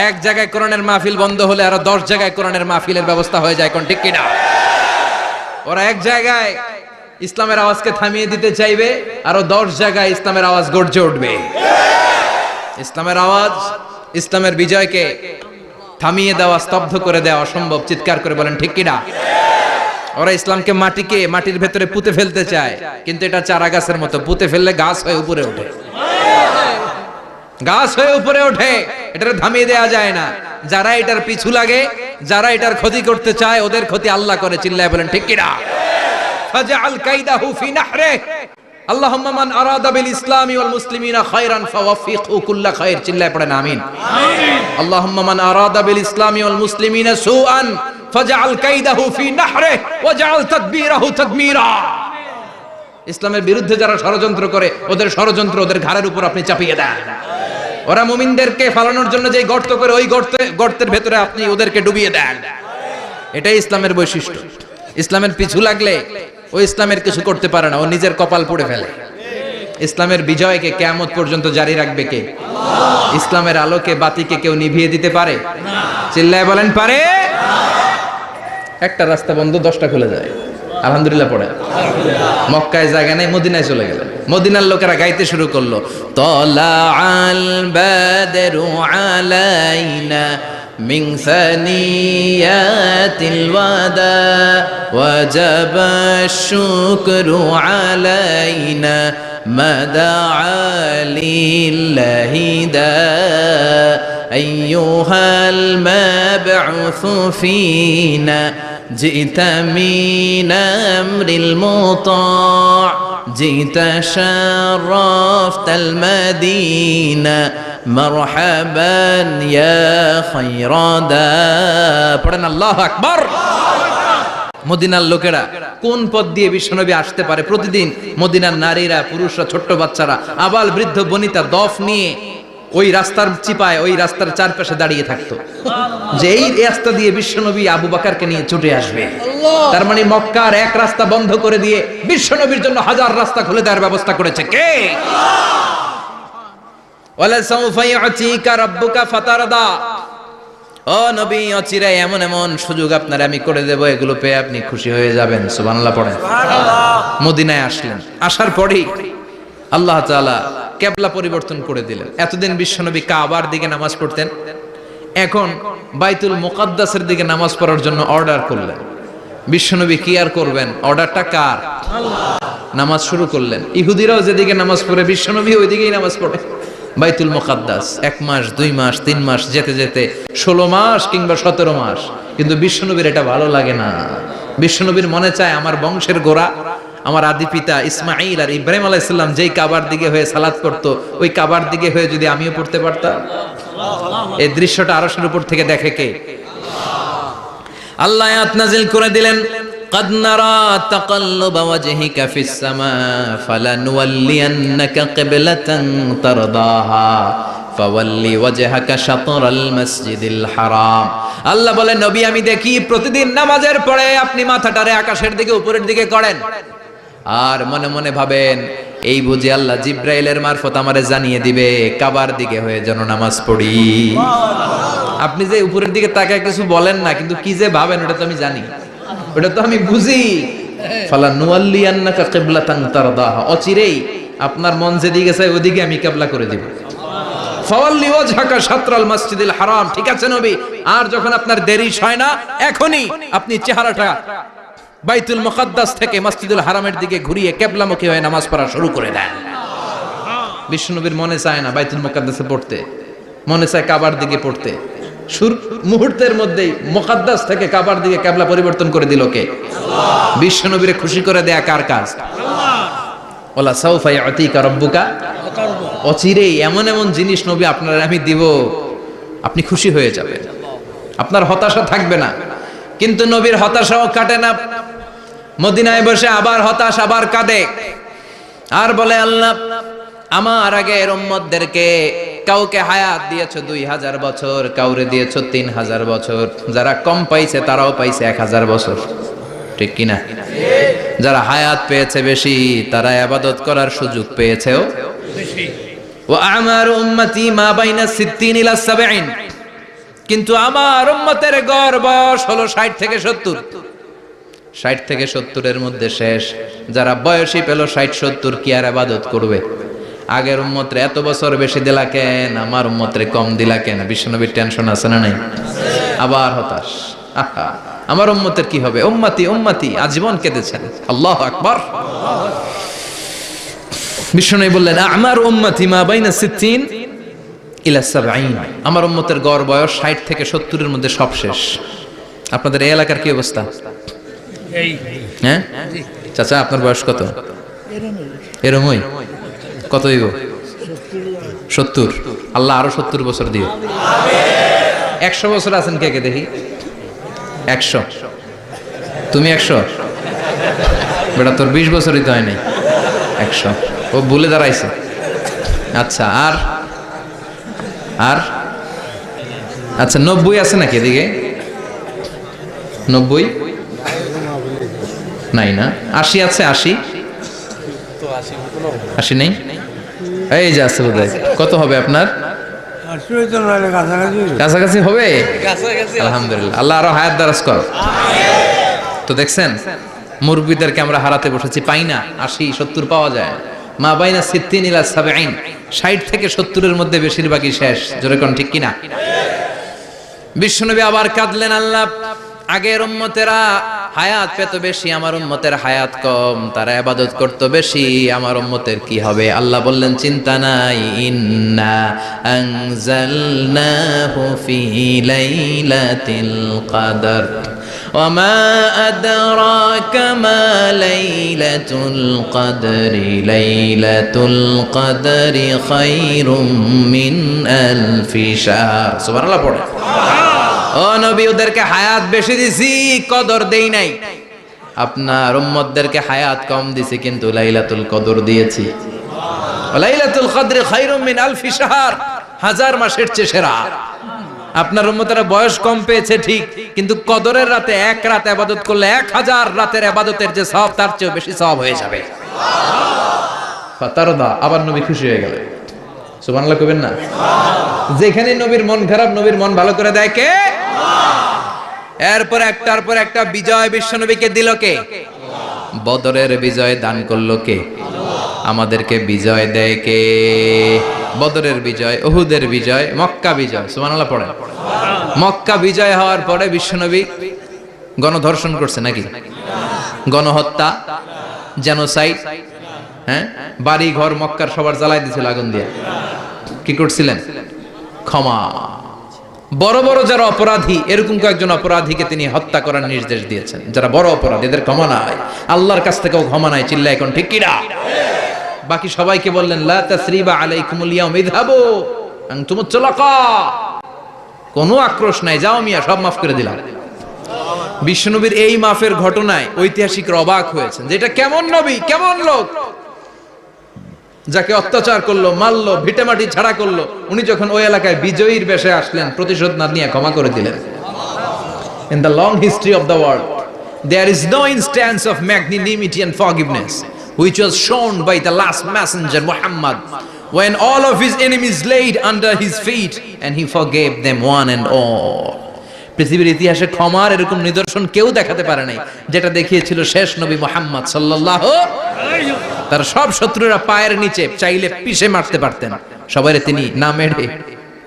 এক জায়গায় কোরআনের মাহফিল বন্ধ হলে আরো 10 জায়গায় কোরআনের মাহফিলের ব্যবস্থা হয়ে যায়। কোন ঠিক কিনা? ওরা এক জায়গায় ইসলামের আওয়াজকে থামিয়ে দিতে চাইবে, আরো 10 জায়গায় ইসলামের আওয়াজ গর্জে উঠবে। ইসলামের আওয়াজ, ইসলামের বিজয়কে থামিয়ে দেওয়া, স্তব্ধ করে দেওয়া অসম্ভব। চিৎকার করে বলেন ঠিক কিনা? ওরা ইসলামকে মাটির ভেতরে পুঁতে ফেলতে চায়, কিন্তু এটা চারা গাছের মতো, পুঁতে ফেললে গাছ হয়ে উপরে ওঠে, গাছ হয়ে উপরে ওঠে। এটারে থামিয়ে দেওয়া যায় না। যারা এটার পিছু লাগে, যারা এটার ক্ষতি করতে চায়, ওদের ক্ষতি আল্লাহ করে। চিল্লায় বলেন ঠিক কিনা? ফাজআল কাইদাহু ফি নাহরে। আল্লাহুম্মা মান আরাদা বিল ইসলামি ওয়াল মুসলিমিনা খায়রান ফাওয়াফিকহু কুল্লা খায়র। চিল্লায় পড়েন আমিন। আমিন। আল্লাহুম্মা মান আরাদা বিল ইসলামি ওয়াল মুসলিমিনা সুআন ফাজআল কাইদাহু ফি নাহরে ওয়াজআল তাদবীরাহু তাদমীরা। ইসলামের বিরুদ্ধে যারা ষড়যন্ত্র করে, ওদের ষড়যন্ত্র ওদের ঘাড়ের উপর আপনি চাপিয়ে দেন। ওরা মুমিনদেরকে ফালানোর জন্য যে গর্ত করে, ওই গর্তের ভেতরে আপনি ওদেরকে ডুবিয়ে দেন। এটাই ইসলামের বৈশিষ্ট্য। ইসলামের পিছু লাগলে ও ইসলামের কিছু করতে পারে না, ও নিজের কপাল পুড়ে ফেলে। ইসলামের বিজয়কে কিয়ামত পর্যন্ত জারি রাখবে কে? আল্লাহ। ইসলামের আলোকে, বাতিকে কেউ নিভিয়ে দিতে পারে না। চিল্লায় বলেন পারে না। একটা রাস্তা বন্ধ, 10টা খুলে যায়। আলহামদুলিল্লাহ পড়ে। মক্কায় জায়গা নেই, মদিনায় চলে গেলেন। মদিনার লোকেরা গাইতে শুরু করলো, তলা আল বাদরু আলাইনা মিন সানিয়াতিল ওয়াদা ওয়াজাবা শুকরু আলাইনা মাদা লিল্লাহি দা আইয়ুহাল মাবউসু ফিনা جئت من أمر المطاع جئت شرفت المدينة مرحبا يا خير دا পড়েন আল্লাহু আকবার। মদিনার লোকেরা কোন পথ দিয়ে বিশ্বনবী আসতে পারে? প্রতিদিন মদিনার নারীরা, পুরুষরা, ছোট্ট বাচ্চারা, আবাল বৃদ্ধ বনিতা দফ নিয়ে ওই রাস্তার চিপায়, ওই রাস্তার চারপাশে দাঁড়িয়ে থাকতো, যে এই রাস্তা দিয়ে বিশ্বনবী আবু বকরকে নিয়ে ছুটে আসবে। তার মানে মক্কার এক রাস্তা বন্ধ করে দিয়ে বিশ্বনবীর জন্য হাজার রাস্তা খুলে দেওয়ার ব্যবস্থা করেছে কে? ওয়ালা সাউফা ইউতিকা রাব্বুকা ফাতারদা। ও নবী, অচিরে এমন এমন সুযোগ আপনার আমি করে দেব, এগুলো পেয়ে আপনি খুশি হয়ে যাবেন। সুবহানাল্লাহ পড়েন। মদিনায় আসলেন, আসার পরেই আল্লাহ তাআলা কিবলা পরিবর্তন করে দিলেন। এতদিন বিশ্বনবী কাবার দিকে নামাজ পড়তেন, এখন বাইতুল মুকাদ্দাসের দিকে নামাজ পড়ার জন্য অর্ডার করলেন। বিশ্বনবী কি আর করবেন, অর্ডারটা কার? আল্লাহ। নামাজ শুরু করলেন। ইহুদিরাও যেদিকে নামাজ পড়ে, বিশ্বনবী ওইদিকেই নামাজ পড়ে। বাইতুল মুকাদ্দাস 1 মাস 2 মাস 3 মাস যেতে যেতে 16 মাস কিংবা 17 মাস, কিন্তু বিশ্বনবীর এটা ভালো লাগে না। বিশ্বনবীর মনে চায় আমার বংশের গোড়া, আমার আদি পিতা ইসমাঈল আর ইব্রাহিম আলাইহিস সালাম যেই কাবার দিকে হয়ে সালাত করতো, ওই কাবার দিকে হয়ে যদি আমিও পড়তে পারতাম। এই দৃশ্যটা আরশের উপর থেকে দেখে কে? আল্লাহ আয়াত নাযিল করে দিলেন, قد نرى تقلب وجهك في السماء فلنولينك قبلة ترضاها فولي وجهك شطر المسجد الحرام। আল্লাহ বলে, নবী আমি দেখি প্রতিদিন নামাজের পরে আপনি মাথাটারে আকাশের দিকে, উপরের দিকে করেন, আর মনে মনে ভাবেন এই বুঝি আল্লাহ জিব্রাইলের মারফত আমারে জানিয়ে দিবে কাবার দিকে হয়ে যেন নামাজ পড়ি। আপনি যে উপরের দিকে তাকায় কিছু বলেন না, কিন্তু কি যে ভাবেন ওটা তো আমি জানি, ওটা তো আমি বুঝি। ফালা নুয়াল্লিয়ান্নাকা কিবলাতান তারদাহা, অচিরেই আপনার মন যেদিকে চায় ওদিকে আমি কিবলা করে দেব। ফাওয়াল্লি ওয়াজহাকা শাতরাল মসজিদিল হারাম। ঠিক আছে নবী, আর যখন আপনার দেরি হয় না, এখনই আপনি চেহারাটা বাইতুল মুকাদ্দাস থেকে মসজিদুল হারামের দিকে ঘুরিয়ে কিবলামুখী হয়ে নামাজ পড়া শুরু করে দেন। বিশ্বনবীর মনে চায় না বাইতুল মুকাদ্দাসে পড়তে, মনে চায় কাবার দিকে পড়তে। মুহূর্তের মধ্যেই মুকাদ্দাস থেকে কাবার দিকে কিবলা পরিবর্তন করে দিল কে? আল্লাহ। বিশ্বনবীরে খুশি করে দেয়া কার কাজ? আল্লাহ। ওয়ালা সাউফা ইউতিকা রাব্বুকা, অচিরেই এমন এমন জিনিস নবী আপনার আমি দিব, আপনি খুশি হয়ে যাবেন, আপনার হতাশা থাকবে না। কিন্তু নবীর হতাশাও কাটে না। মদিনায় বসে আবার হতাশ, আবার কাঁদে, আর বলে আল্লাহ আমার আগের উম্মতদেরকে কাউকে হায়াত দিয়েছো 2000 বছর, কাউরে দিয়েছো 3000 বছর, যারা কম পাইছে তারাও পাইছে 1000 বছর, ঠিক কিনা? যারা হায়াত পেয়েছে বেশি তারা ইবাদত করার সুযোগ পেয়েছেও বেশি। ওয়া আমারু উম্মতি মা বাইনা 60 ইলা 70, কিন্তু আমার উম্মতের গড় বয়স হলো 60 থেকে 70। 60 থেকে 70 এর মধ্যে শেষ। যারা বয়সী পেল 60-70 কি আর ইবাদত করবে? আগের উম্মতরে এত বছর বেশি দিলা কেন, আমার উম্মতরে কম দিলা কেন? বিশ্বনবীর টেনশন আছে না নাই? আবার হতাশ, আহা আমার উম্মতের কি হবে? উম্মতি উম্মতি আজীবন কেঁদেছেন। আল্লাহু আকবার। বিশ্বনবী বললেন আমার উম্মতি মা বাইনা 60 ইলা 70, আমার উম্মতের গড় বয়স 60 থেকে 70 এর মধ্যে সব শেষ। আপনাদের এই এলাকার কি অবস্থা? হ্যাঁ চাচা, আপনার বয়স কত? এরমই। কত হইব? 70। আল্লাহ আরো 70 বছর দিও। 100 বছর আছেন কে কে দেখি? 100। তুমি 100? বেটা তোর 20 বছরই তো হয় নাই। 100 ও ভুলে দাঁড়াইছে। আচ্ছা, আর আর আচ্ছা 90 আছে নাকি এদিকে? 90 নাই না? 80 আছে? 80 নেই? এই যে আছে বোধহয়। কত হবে আপনার? কাছাকাছি হবে। আলহামদুলিল্লাহ, আল্লাহ আরো হায়াত দারাজ কর। তো দেখছেন মুরব্বীদেরকে আমরা হারাতে বসেছি, পাই না। 80-70 পাওয়া যায়। মা বাইনা 60 ইলা 70, 60 থেকে 70 এর মধ্যে বেশিরভাগই শেষ। জোরে কোন ঠিক কিনা? বিশ্বনবী আবার কাঁদলেন, আল্লাহ আগের উম্মতেরা হায়াত পেত বেশি, আমার উম্মতের হায়াত কম, তারা ইবাদত করত বেশি, আমার উম্মতের কি হবে? আল্লাহ বললেন চিন্তা নাই, ইন্না আনজালনাহু ফি লাইলাতিল কদর ওয়া মা আদরাকা মা লাইলাতুল কদরি লাইলাতুল কদরি খায়রুম মিন আলফি শাহর। সুবহানাল্লাহ পড়ে। ও নবী, ওদেরকে হায়াত বেশি দিছি, কদর দেই নাই। আপনার উম্মতদেরকে হায়াত কম দিছি, কিন্তু লাইলাতুল কদর দিয়েছি। লাইলাতুল কদরি খায়রুম মিন আলফি শাহর, 1000 মাসের চেয়ে সেরা। আপনার উম্মতেরা বয়স কম পেয়েছে ঠিক, কিন্তু কদরের রাতে এক রাত ইবাদত করলে 1000 রাতের ইবাদতের যে সওয়াব তার চেয়ে বেশি সওয়াব হয়ে যাবে। ফাতারদা, আবার নবী খুশি হয়ে গেলেন। সুবহানাল্লাহ কইবেন না? যেখানে নবীর মন খারাপ, নবীর মন ভালো করে দেয় কে? এরপর একটার পর একটা বিজয় বিশ্বনবীকে দিল কে? বদরের বিজয় দান করলো কে? আমাদেরকে বিজয় দেয় কে? বদরের বিজয়, উহুদের বিজয়, মক্কা বিজয়। সুবহানাল্লাহ পড়ে। মক্কা বিজয় হওয়ার পরে বিশ্বনবী গণধর্ষণ করছে নাকি? গণহত্যা, জেনোসাইড, হ্যাঁ, বাড়ি ঘর মক্কার সবার জ্বালাই দিয়েছিল আগুন দিয়ে। কি করছিলেন? ক্ষমা। বড় বড় যারা অপরাধী, এরকম কয়েকজন অপরাধীকে তিনি হত্যা করার নির্দেশ দিয়েছেন। যারা বড় অপরাধী, এদের ক্ষমা নাই, আল্লাহর কাছ থেকেও ক্ষমা নাই। চিল্লায় এখন ঠিক কিনা? বাকি সবাইকে বললেন লা তাসরিবা আলাইকুমুল ইয়াউম ইযহাবু আনতুমুত তুলাকা, কোনো আক্রোশ নাই, যাও মিয়া, সব মাফ করে দিলাম। বিশ্বনবীর এই মাফের ঘটনায় ঐতিহাসিকরা অবাক হয়েছেন যে এটা কেমন নবী, কেমন লোক, যাকে অত্যাচার করলো, মারলো, ভিটেমাটি ছাড়া করলো, উনি যখন ওই এলাকায় বিজয়ীর বেশে আসলেন, প্রতিশোধ না নিয়ে ক্ষমা করে দিলেন। In the long history of the world, there is no instance of magnanimity and forgiveness which was shown by the last messenger Muhammad, when all of his enemies laid under his feet and he forgave them one and all. পৃথিবীর ইতিহাসে ক্ষমার এরকম নিদর্শন কেউ দেখাতে পারে নাই, যেটা দেখিয়েছিল শেষ নবী মুহাম্মদ সাল্লাল্লাহু আলাইহি ওয়াসাল্লাম। তার সব শত্রুরা পায়ের নিচে চাইলে পিষে মারতে পারতেন, সবাইরে তিনি না মেরে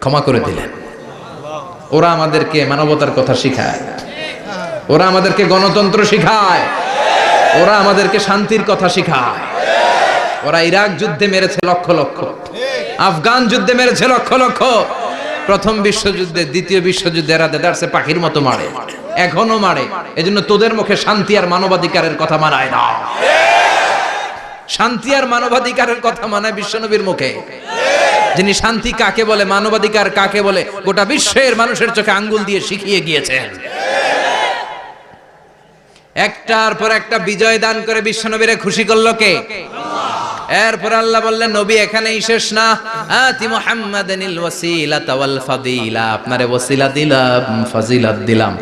ক্ষমা করে দিলেন। ওরা আমাদেরকে মানবতার কথা শিখায়, ওরা আমাদেরকে গণতন্ত্র শিখায়, ওরা আমাদেরকে শান্তির কথা শিখায়। ওরা ইরাক যুদ্ধে মেরেছে লক্ষ লক্ষ, আফগান যুদ্ধে মেরেছে লক্ষ লক্ষ, প্রথম বিশ্বযুদ্ধে, দ্বিতীয় বিশ্বযুদ্ধে এরা দেদারসে পাখির মতো মারে, এখনো মারে। এজন্য তোদের মুখে শান্তি আর মানবাধিকারের কথা মানায় না। শান্তি আর মানবাধিকারের কথা মানায় বিশ্বনবীর মুখে, যিনি শান্তি কাকে বলে, মানবাধিকার কাকে বলে, গোটা বিশ্বের মানুষের চোখে আঙ্গুল দিয়ে শিখিয়ে গিয়েছেন। একটার পর একটা বিজয় দান করে বিশ্বনবীরে খুশি করলো কে? এরপর আল্লাহ বললেন নবী এখানেই শেষ না, আতি মুহাম্মাদানিল ওয়াসিলাতা ওয়াল ফাদিলা, আপনারে ওয়াসিলা দিলাম, ফাজিলাত দিলাম,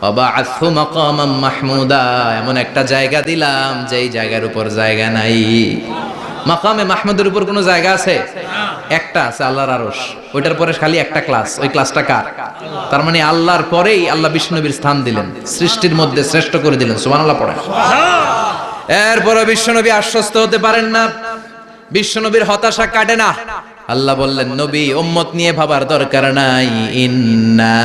ওয়াবা'আথহু মাকামাম মাহমুদা, এমন একটা জায়গা দিলাম যেই জায়গার উপর জায়গা নাই। মাকামে মাহমুদের উপর কোনো জায়গা আছে? একটা আছে, আল্লাহর আরশ। ওইটার পরে খালি একটা ক্লাস, ওই ক্লাসটা কার? তার মানে আল্লাহর পরেই আল্লাহ বিশ্বনবীর স্থান দিলেন, সৃষ্টির মধ্যে শ্রেষ্ঠ করে দিলেন। সুবহানাল্লাহ পড়েন। এরপরে বিশ্বনবী আশ্বস্ত হতে পারেন না, বিশ্বনবীর হতাশা কাটে না। আল্লাহ বললেন নবী উম্মত নিয়ে ভাবার দরকার নাই, ইন্না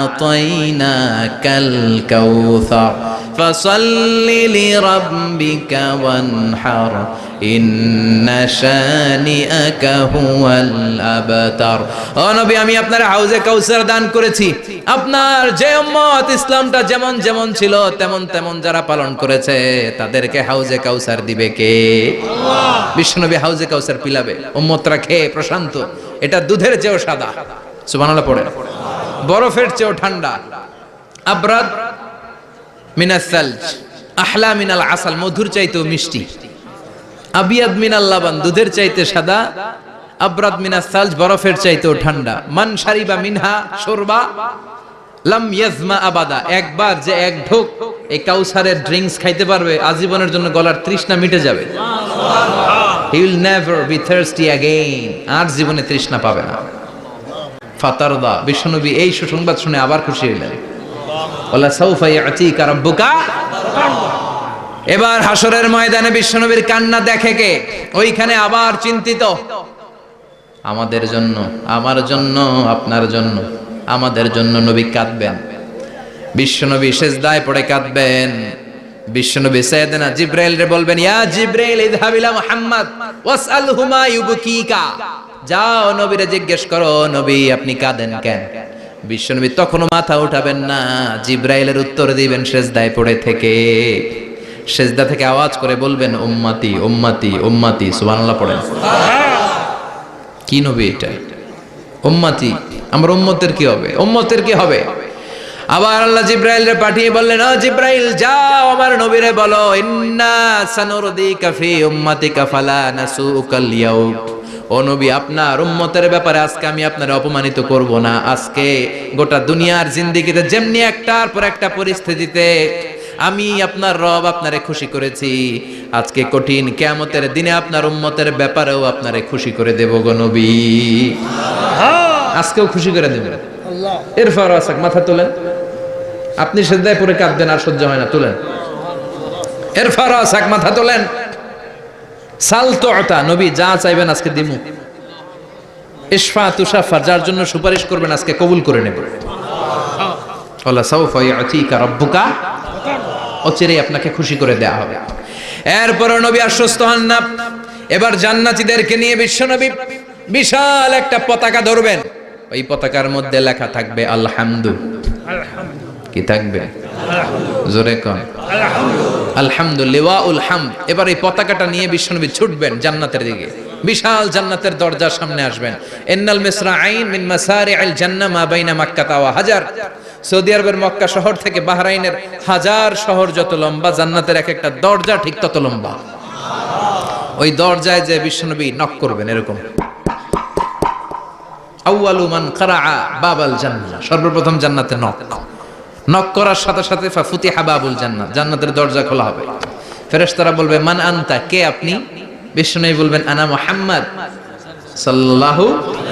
আ'তাইনাকাল কাউসার ফাসাল্লি লিরাব্বিকা ওয়ানহার ইন্না শানিআকা হুয়াল আবতার। ও নবী আমি আপনার হাউজে কাউসার দান করেছি, আপনার যে উম্মত ইসলামটা যেমন যেমন ছিল তেমন তেমন যারা পালন করেছে তাদেরকে হাউজে কাউসার দিবে কে? আল্লাহ। বিশ্বনবী হাউজে কাউসার পিলাবে, উম্মতরা খেয়ে প্রশান্ত। এটা দুধের চেয়েও সাদা, সুবহানাল্লাহ পড়ে, বরফের চেয়েও ঠান্ডা, আবরাদ মিনাস সালজ আহলা মিনাল আসাল, মধুর চাইতেও মিষ্টি, আবিয়াদ মিনাল লাবান, দুধের চাইতে সাদা, আবরাদ মিনাস সালজ, বরফের চাইতেও ঠান্ডা। মান শারিবা মিনহা শুরবা লাম ইয়াজমা আবাদা, একবার যে এক ঢোক এই কাউসারের ড্রিঙ্কস খাইতে পারবে আজীবনের জন্য গলার তৃষ্ণা মিটে যাবে। He will never be thirsty again, আর জীবনে তৃষ্ণা পাবে না। ফাতারদা, বিশ্বনবী এই সুসংবাদ শুনে আবার খুশি হলেন। ওয়ালা সাউফা ইয়াতিকা রাব্বুকা। এবার হাসরের ময়দানে বিশ্বনবীর কান্না দেখে কে? ওইখানে আবার চিন্তিত, আমাদের জন্য, আমার জন্য, আপনার জন্য, আমাদের জন্য নবী কাঁদবেন। বিশ্বনবী সিজদায় পড়ে কাঁদবেন। বিশ্বনবী সাইয়েদনা জিবরাইলরে বলবেন, ইয়া জিবরাইল ইযহাব ইলা মুহাম্মদ ওয়াসআলহু মা ইউবকিকা, যাও নবীরে জিজ্ঞেস করো নবী আপনি কাঁদেন কেন? বিশ্বনবী তখনও মাথা উঠাবেন না, জিবরাইলের উত্তর দিবেন সিজদায় পড়ে থেকে। সিজদা থেকে আওয়াজ করে বলবেন উম্মতি উম্মতি উম্মতি। সুবহানাল্লাহ পড়েন। কি নবী এটা? উম্মতি, আমার উম্মতের কি হবে? উম্মতের কি হবে? আবার আল্লাহ জিবরাইলরে পাঠিয়ে বললেন, ও জিবরাইল যাও আমার নবীরে বলো, ইন্না সানুরদিকা ফি উম্মাতিকা ফালা নাসুকাল ইয়াউম, ও নবী আপনার উম্মতের ব্যাপারে আজকে আমি আপনারে অপমানিত করব না। আজকে গোটা দুনিয়ার জিন্দেগিতে যেমনি একটার পর একটা পরিস্থিতিতে আমি আপনার রব আপনারে খুশি করেছি, আজকে কঠিন কিয়ামতের দিনে আপনার উম্মতের ব্যাপারেও আপনারে খুশি করে দেব গো নবী। আজকেও খুশি করে দেবেন। এরপর আসাক, মাথা তোলেন। আপনি সিজদায় পড়ে কাঁদবেন আর সহ্য হয় না, তুলেন। এরপর আসাক, মাথা তোলেন। সাল তুতা, নবী যা চাইবেন আজকে দিমু। ইশফা তুশাফা, যার জন্য সুপারিশ করবেন আজকে কবুল করে নেব। ওয়ালা সাউফা ইয়াতিকা রাব্বুকা, অচিরেই আপনাকে খুশি করে দেয়া হবে। এরপর নবী আশ্বস্ত হন না। এবার জান্নাতীদেরকে নিয়ে বিশ্বনবী বিশাল একটা পতাকা ধরবেন। ওই পতাকার মধ্যে লেখা থাকবে আলহামদু। কি থাকবে? জোরে কোন আলহামদুলিল্লাহ ওয়াল হামদ। এবার এই পতাকাটা নিয়ে বিশ্বনবী ছুটবেন জান্নাতের দিকে। বিশাল জান্নাতের দরজার সামনে আসবেন। ইন্নাল মিসরাঈন মিন মাসারি'আল জান্নাহ মা বাইনা মাক্কাহ ওয়া হাজার। সৌদি আরবের মক্কা শহর থেকে বাহরাইনের হাজার শহর যত লম্বা, জান্নাতের এক একটা দরজা ঠিক তত লম্বা। ওই দরজায় যে বিশ্বনবী নক করবেন এরকম, আউয়ালু মান কারাআ বাবাল জান্নাহ, সর্বপ্রথম জান্নাতে নক করার সাথে সাথে ফাফুতিহা বাবুল জান্নাহ, জান্নাতের দরজা খোলা হবে। ফেরেশতারা বলবে মান আনতা, কে আপনি? বিশ্বনবী বলবেন আনা মুহাম্মদ সাল্লাল্লাহু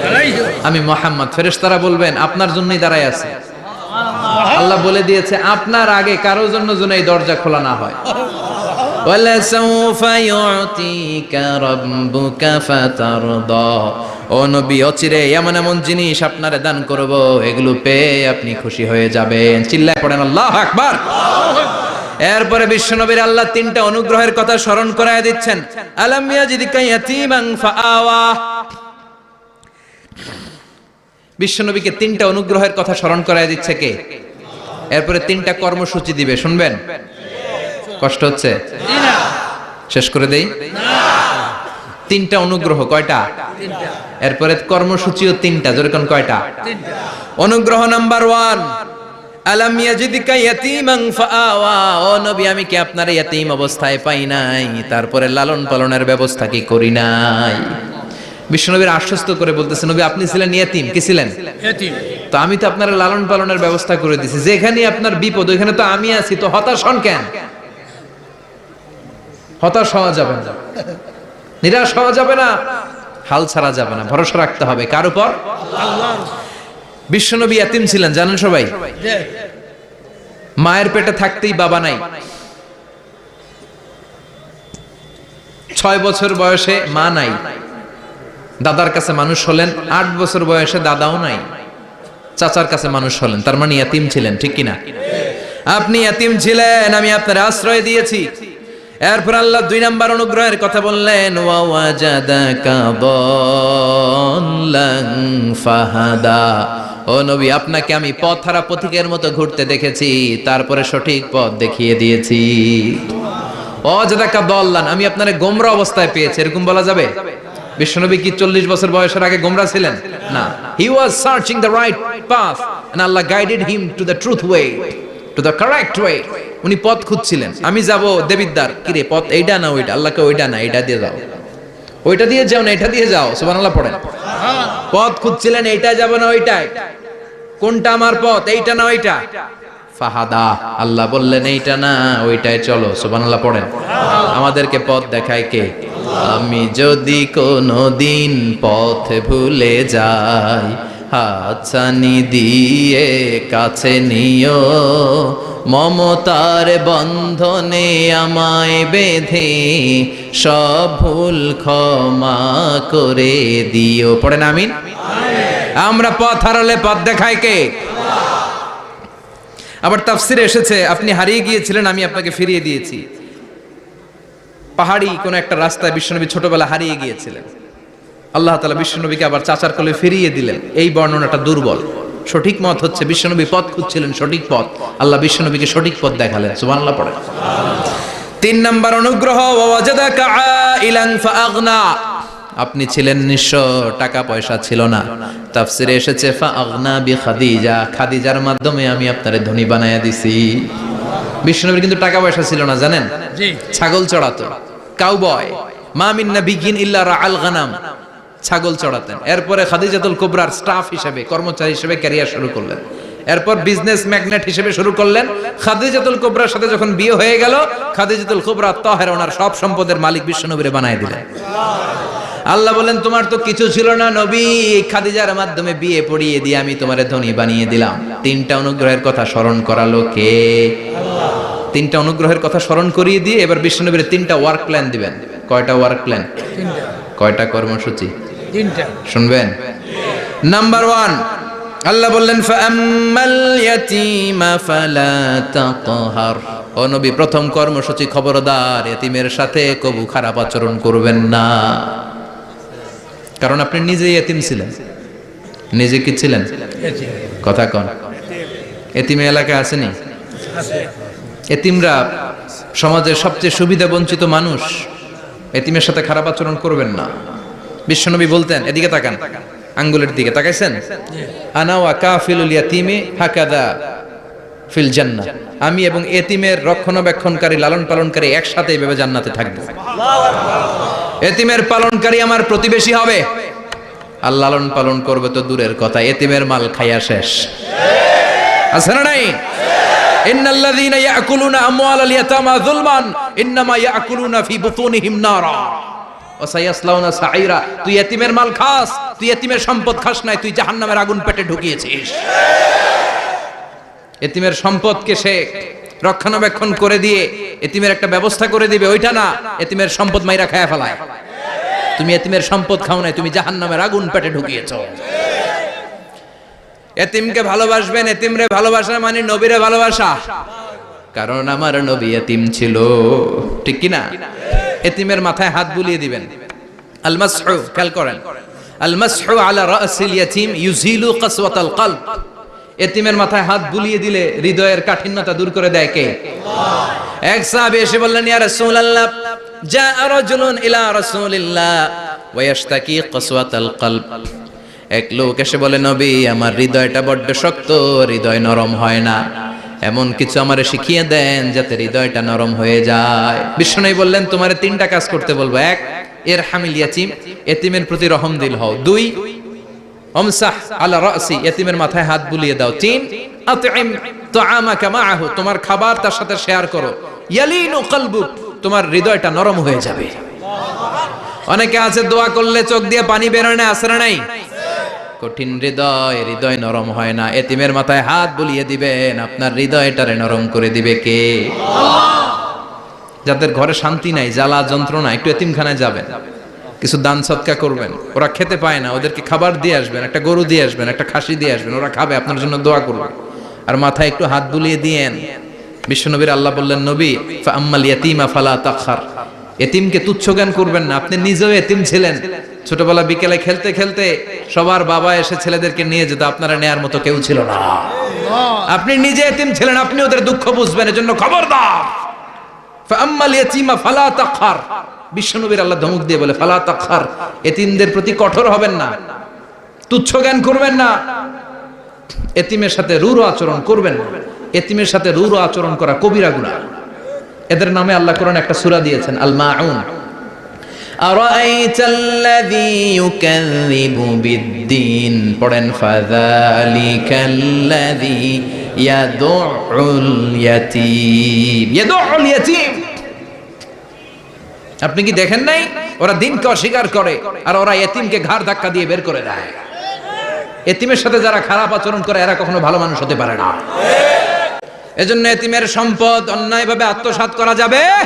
আলাইহি, আমি মুহাম্মদ। ফেরেশতারা বলবেন আপনার জন্যই দাঁড়ায় আছি। আল্লাহ বলে দিয়েছে আপনার আগে কারোর জন্য যেন এই দরজা খোলা না হয়। ওয়ালা সাউফা ইউতিকা রাব্বুকা ফাতারদা, ও নবী অচিরে এমন এমন জিনিস আপনারে দান করব, এগুলো পেয়ে আপনি খুশি হয়ে যাবেন। চিল্লায় পড়েন আল্লাহু আকবার। এরপরে বিশ্বনবীর আল্লাহ তিনটা অনুগ্রহের কথা স্মরণ করায় দিচ্ছেন। আলাম ইয়াজিদকা ইয়াতীমান ফাআওয়া, বিশ্বনবীকে তিনটা অনুগ্রহের কথা স্মরণ করায় দিচ্ছে কে? এরপরে তিনটা কর্মসূচি দিবে, শুনবেন? কষ্ট হচ্ছে? শেষ করে দেই। তিনটা অনুগ্রহ, কয়টা? এরপরে কর্মসূচিও তিনটা, যেরকম কয়টা? অনুগ্রহ নাম্বার 1, আলাম ইয়াজিদকা ইয়াতীমান ফাআওয়া, ও নবী আমি কি আপনার ইয়াতীম অবস্থায় পাই নাই, তারপরে লালন পালনের ব্যবস্থা কি করি নাই? বিশ্বনবীর আশ্বস্ত করে বলতেছে, নবী আপনি ছিলেন ইয়াতীম, কি ছিলেন? ইয়াতীম। তো আমি তো আপনার লালন পালনের ব্যবস্থা করে দিছি, যেখানে আপনার বিপদ ওইখানে তো আমি আছি, তো হতাশ হন কেন? হতাশ হওয়া যাবে না, নিরাশ হওয়া যাবে না, হাল ছাড়া যাবে না, ভরসা রাখতে হবে কার উপর? আল্লাহর। বিশ্বনবী ইয়াতীম ছিলেন জানেন সবাই। জি। মায়ের পেটে থাকতেই বাবা নাই, 6 বছর বয়সে মা নাই, দাদার কাছে মানুষ হলেন, 8 বছর বয়সে দাদাও নাই, চাচার কাছে মানুষ হলেন, তার মানে ইয়াতীম ছিলেন, ঠিক কিনা? আপনি ইয়াতীম ছিলেন, আমি আপনার আশ্রয় দিয়েছি। এরপর আল্লাহ 2 নাম্বার অনুগ্রহের কথা বললেন, ওয়া ওয়াজাদাকা দাল্লান ফাহাদা, ও নবী আপনাকে আমি পথহারা পথিকের মতো ঘুরতে দেখেছি, তারপরে সঠিক পথ দেখিয়ে দিয়েছি। ওয়াজাদাকা দাল্লান, আমি আপনারে গোমরা অবস্থায় পেয়েছি, এরকম বলা যাবে? বিশ্বনবী কি 40 বছর বয়সের আগে গোমরা ছিলেন? না, he was searching the right path and Allah guided him to the truth way, to the correct way. উনি পথ খুঁজছিলেন, আমি যাব দেবিদ্দার, কি রে পথ এইটা না ওইটা? আল্লাহকে ওইটা না এইটা দিয়ে যাও, ওইটা দিয়ে যাও না এটা দিয়ে যাও, সুবহানাল্লাহ পড়েন। পথ খুঁজছিলেন, এইটা যাব না ওইটাই, কোনটা আমার পথ, এইটা না ওইটা? ফাহাদা, আল্লাহ বললেন এইটা না ওইটাই চলো, সুবহানাল্লাহ পড়েন। আমাদেরকে পথ দেখায় কে? আমি যদি কোনদিন পথ ভুলে যাই, হাতছানি দিয়ে কাছে নিও, মমতার বন্ধনে আমায় বেঁধে সব ভুল ক্ষমা করে দিও, পড়েন আমিন। আমরা পথ হারালে পথ দেখায় কে? আবার তাফসিরে এসেছে, আপনি হারিয়ে গিয়েছিলেন, আমি আপনাকে ফিরিয়ে দিয়েছি। পাহাড়ি কোন একটা রাস্তায় বিশ্বনবী ছোটবেলা হারিয়ে গিয়েছিলেন, আল্লাহ তাআলা বিশ্বনবীকে আবার চাচার কোলে ফিরিয়ে দিলেন। এই বর্ণনাটা দুর্বল, সঠিক মত হচ্ছে বিশ্বনবী পথ খুঁজছিলেন, সঠিক পথ, আল্লাহ বিশ্বনবীকে সঠিক পথ দেখালেন, সুবহানাল্লাহ পড়েন। 3 নাম্বার অনুগ্রহ, ওয়াজাদাকা আইলান ফাআগনা, আপনি ছিলেন নিঃস্ব, টাকা পয়সা ছিল না। তাফসিরে এসেছে ফাআগনা বিখাদিজা, খাদিজার মাধ্যমে আমি আপনারে ধনী বানায়া দিছি। বিশ্বনবীর কিন্তু টাকা পয়সা ছিল না জানেন, জি। ছাগল চড়াতো, কাউবয়, মা মিন নাবিয়্যিন ইল্লা রাআল গানাম, ছাগল চড়াতেন। এরপরে খাদিজাতুল কুবরার স্টাফ হিসেবে, কর্মচারী হিসেবে ক্যারিয়ার শুরু করলেন। এরপর বিজনেস ম্যাগনেট হিসেবে শুরু করলেন। খাদিজাতুল কুবরার সাথে যখন বিয়ে হয়ে গেল, খাদিজাতুল কুবরা তাহেরা ওনার সব সম্পদের মালিক বিশ্বনবীরে বানায় দিলেন। আল্লাহ বলেন তোমার তো কিছু ছিল না নবী, খাদিজার মাধ্যমে বিয়ে পড়িয়ে দিয়ে আমি তোমারে ধনী বানিয়ে দিলাম। 3টা অনুগ্রহের কথা স্মরণ করালো কে? আল্লাহ। 3টা অনুগ্রহের কথা স্মরণ করিয়ে দিয়ে এবার বিশ্বনবীর 3টা ওয়ার্ক প্ল্যান দিবেন। কয়টা ওয়ার্ক প্ল্যান? 3টা। কয়টা কর্মসূচি? 3টা। শুনবেন। নাম্বার 1, আল্লাহ বললেন ফাআম্মাল ইয়াতীমা ফালা তাকহার, ও নবী প্রথম কর্মসূচি খবরদার, এতিমের সাথে কবু খারাপ আচরণ করবেন না। কারণ আপনি নিজে এতিম ছিলেন। নিজে কি ছিলেন? কথা কন। এতিম এলাকায় আসেনি? এতিমরা সমাজের সবচেয়ে সুবিধা বঞ্চিত মানুষ, এতিমের সাথে খারাপ আচরণ করবেন না। বিশ্বনবী বলতেন, এদিকে তাকান, আঙ্গুলের দিকে তাকাইছেন, আনা ওয়া কাফিলুল ইয়াতীমি হাকাদা ফিল জান্নাহ, আমি এবং এতিমের রক্ষণাবেক্ষণকারী লালন পালনকারী একসাথে এইভাবে জান্নাতে থাকবো। এতিমের পালনকারী আমার প্রতিবেশী হবে, আর লালন পালন করবে তো দূরের কথা, এতিমের মাল খাইয়া শেষ। আছে না নাই? ইন্নাল্লাযীনা ইয়াকুলুনা আমওয়ালাল ইয়াতামা যুলমান ইন্নামা ইয়াকুলুনা ফি বুতুনিহিম নারা ওয়া সায়াসলাউনা সাঈরা। তুই এতিমের মাল খাস, তুই এতিমের সম্পদ খাস নাই, তুই জাহান্নামের আগুন পেটে ঢুকিয়েছিস। এতিমের সম্পদকে সে রক্ষণাবেক্ষণ করে দিয়ে এতিমের একটা ব্যবস্থা করে দিবে, ওইটা না, এতিমের সম্পদ মাইরা খায়া ফেলায়। তুমি এতিমের সম্পদ খাও নাই, তুমি জাহান্নামের আগুন পেটে ঢুকিয়েছো। এতিমকে ভালোবাসবেন, এতিমরে ভালোবাসা মানে নবীরে ভালোবাসা, কারণ আমার নবী এতিম ছিল, ঠিক কি না? এতিমের মাথায় হাত বুলিয়ে দিবেন। আল মাসহু, খেয়াল করেন, আল মাসহু আলা রাসিল ইয়াতীম ইউজিলু কাসওয়াতাল কলব, এতিমের মাথায় হাত বুলিয়ে দিলে হৃদয়ের কাঠিন্যতা দূর করে দেয় কে? আল্লাহ। এক সাহাবী এসে বললেন, ইয়া রাসূলুল্লাহ, জা রাজুলুন ইলা রাসূলিল্লাহ ওয়া ইয়াশতাকি কাসওয়াতাল কলব, এক লোক এসে বলে, নবী আমার হৃদয়টা বড্ড শক্ত, হৃদয় নরম হয় না, এমন কিছু আমারে শিখিয়ে দেন যাতে হৃদয়টা নরম হয়ে যায়। বিশ্বনবী বললেন, তোমারে 3টা কাজ করতে বলবো। 1, ইরহামিল ইয়াতীম, এতিমের প্রতি রহমদিল হও। 2, আমসাহ আলা রাসি, এতিমের মাথায় হাত বুলিয়ে দাও। 3, আতইম তুআমাকা মাআহু, তোমার খাবার তার সাথে শেয়ার করো। ইয়ালিনু কলবুক, তোমার হৃদয়টা নরম হয়ে যাবে। অনেকে আছে দোয়া করলে চোখ দিয়ে পানি বের হয় না, আছে না নাই? কঠিন হৃদয়, হৃদয় নরম হয় না। এতিমের মাথায় হাত বুলিয়ে দিবেন, আপনার হৃদয়টারে নরম করে দিবে কে? যাদের ঘরে শান্তি নাই, জ্বালা যন্ত্রণা, একটু এতিমখানায় যাবেন, কিছু দান সদকা করবেন। ওরা খেতে পায় না, ওদেরকে খাবার দিয়ে আসবেন, একটা গরু দিয়ে আসবেন, একটা খাসি দিয়ে আসবেন, ওরা খাবে, আপনার জন্য দোয়া করবে। আর মাথায় একটু হাত বুলিয়ে দিয়েন। বিশ্বনবীর আল্লাহ বললেন, নবী ফাআম্মাল ইয়াতীমা ফালা তাখহার, এতিমকে তুচ্ছ জ্ঞান করবেন না। আপনি নিজেও এতিম ছিলেন, ছোটবেলা বিকেলে খেলতে খেলতে সবার বাবা এসে ছেলেদেরকে নিয়ে যেত, আপনারা নেয়ার মতো কেউ ছিল না। আপনি নিজে এতিম ছিলেন, আপনি ওদের দুঃখ বুঝবেন, এজন্য খবরদার। ফাআম্মাল ইয়াতীমা ফালা তাখহার, বিশ্বনবীর আল্লাহ ধমক দিয়ে বলে, ফালা তাখহার, এতিমদের প্রতি কঠোর হবেন না, তুচ্ছ জ্ঞান করবেন না, এতিমের সাথে রূঢ় আচরণ করবেন না। এতিমের সাথে রূঢ় আচরণ করা কবিরা গুনাহ। এদের নামে আল্লাহ কোরআনে একটা সূরা দিয়েছেন, আল মাউন। আরাআইতাল্লাযী ইউকাযযিবু বিদ্দীন, পড়েন, ফাযালিকাল্লাযী ইয়াদুউল ইয়াতীম, ইয়াদুউল ইয়াতীম। আপনি কি দেখেন নাই ওরা দিনকে অস্বীকার করে আর ওরা এতিমকে ঘাড় ধাক্কা দিয়ে বের করে দেয়। এতিমের সাথে যারা খারাপ আচরণ করে এরা কখনো ভালো মানুষ হতে পারে না। এজন্য এতিমের সম্পদ অন্যায়ভাবে আত্মসাৎ করা যাবে না।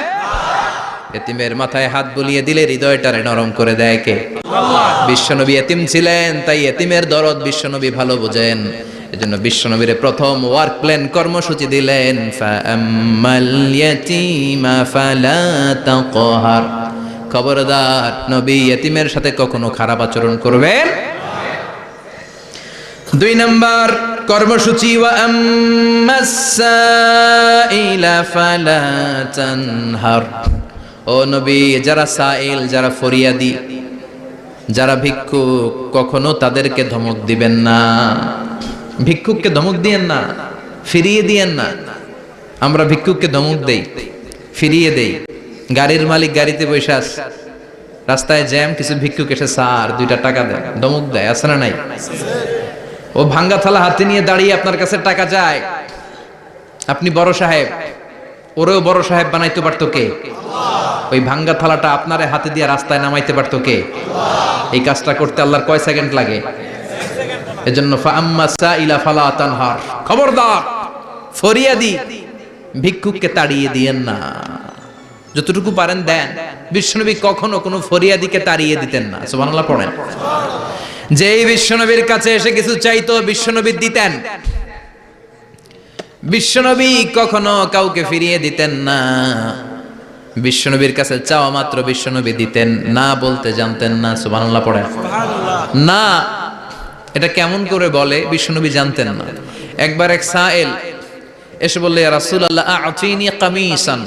এতিমের মাথায় হাত বুলিয়ে দিলে হৃদয়টারে নরম করে দেয় কে? আল্লাহ। বিশ্বনবী এতিম ছিলেন, তাই এতিমের দরদ বিশ্বনবী ভালো বোঝেন। এজন্য বিশ্বনবীর প্রথম ওয়ার্ক প্ল্যান কর্মসূচি দিলেন, ফাআম্মাল ইয়াতীমা ফালা তাকহার, খবরদার নবী এতিমের সাথে কখনো খারাপ আচরণ করবেন। 2 নাম্বার কর্মসূচি, ওয়া আম্মাস সাইলা ফালা তানহার, ও নবী যারা সাইল, যারা ফরিয়াদি, যারা ভিক্ষুক, কখনো তাদেরকে ধমক দিবেন না। ভিক্ষুককে ধমক দিয়েন না, ফিরিয়ে দিয়েন না। আমরা ভিক্ষুককে ধমক দেই, ফিরিয়ে দেই। গাড়ির মালিক গাড়িতে বসে আছে, রাস্তায় জ্যাম, কিছু ভিক্ষুক এসে স্যার 2টা টাকা দেয়, ধমক দেয়, আছে না নাই? ও ভাঙ্গা থালা হাতে নিয়ে দাঁড়িয়ে আপনার কাছে টাকা চায়। আপনি বড় সাহেব, ওরেও বড় সাহেব বানাইতে পারতো কে? ওই ভাঙ্গা থালাটা আপনারে হাতে দিয়ে রাস্তায় নামাইতে পারতো কে? এই কাজটা করতে আল্লাহর কয় সেকেন্ড লাগে? এজন্য ফাআম্মাস সাইলা ফালা তানহার, খবরদার ফরিয়াদি ভিক্ষুককে তাড়িয়ে দিয়েন না। যতটুকু পারেন দেন। বিশ্বনবী কখনো কোনো ফরিয়াদিকে তাড়িয়ে দিতেন না। সুবহানাল্লাহ পড়েন। যেই বিশ্বনবীর কাছে এসে কিছু চাইতো বিশ্বনবী দিতেন। বিশ্বনবী কখনো কাউকে ফিরিয়ে দিতেন না। বিশ্বনবীর কাছে চাওয়া মাত্র বিশ্বনবী দিতেন, না বলতে জানতেন না। সুবহানাল্লাহ পড়েন। না, এটা কেমন করে বলে বিশ্বনবী জানতেন না। একবার এক সাইল এসে বললে, ইয়া রাসূলুল্লাহ আ'তিনি কামিসান,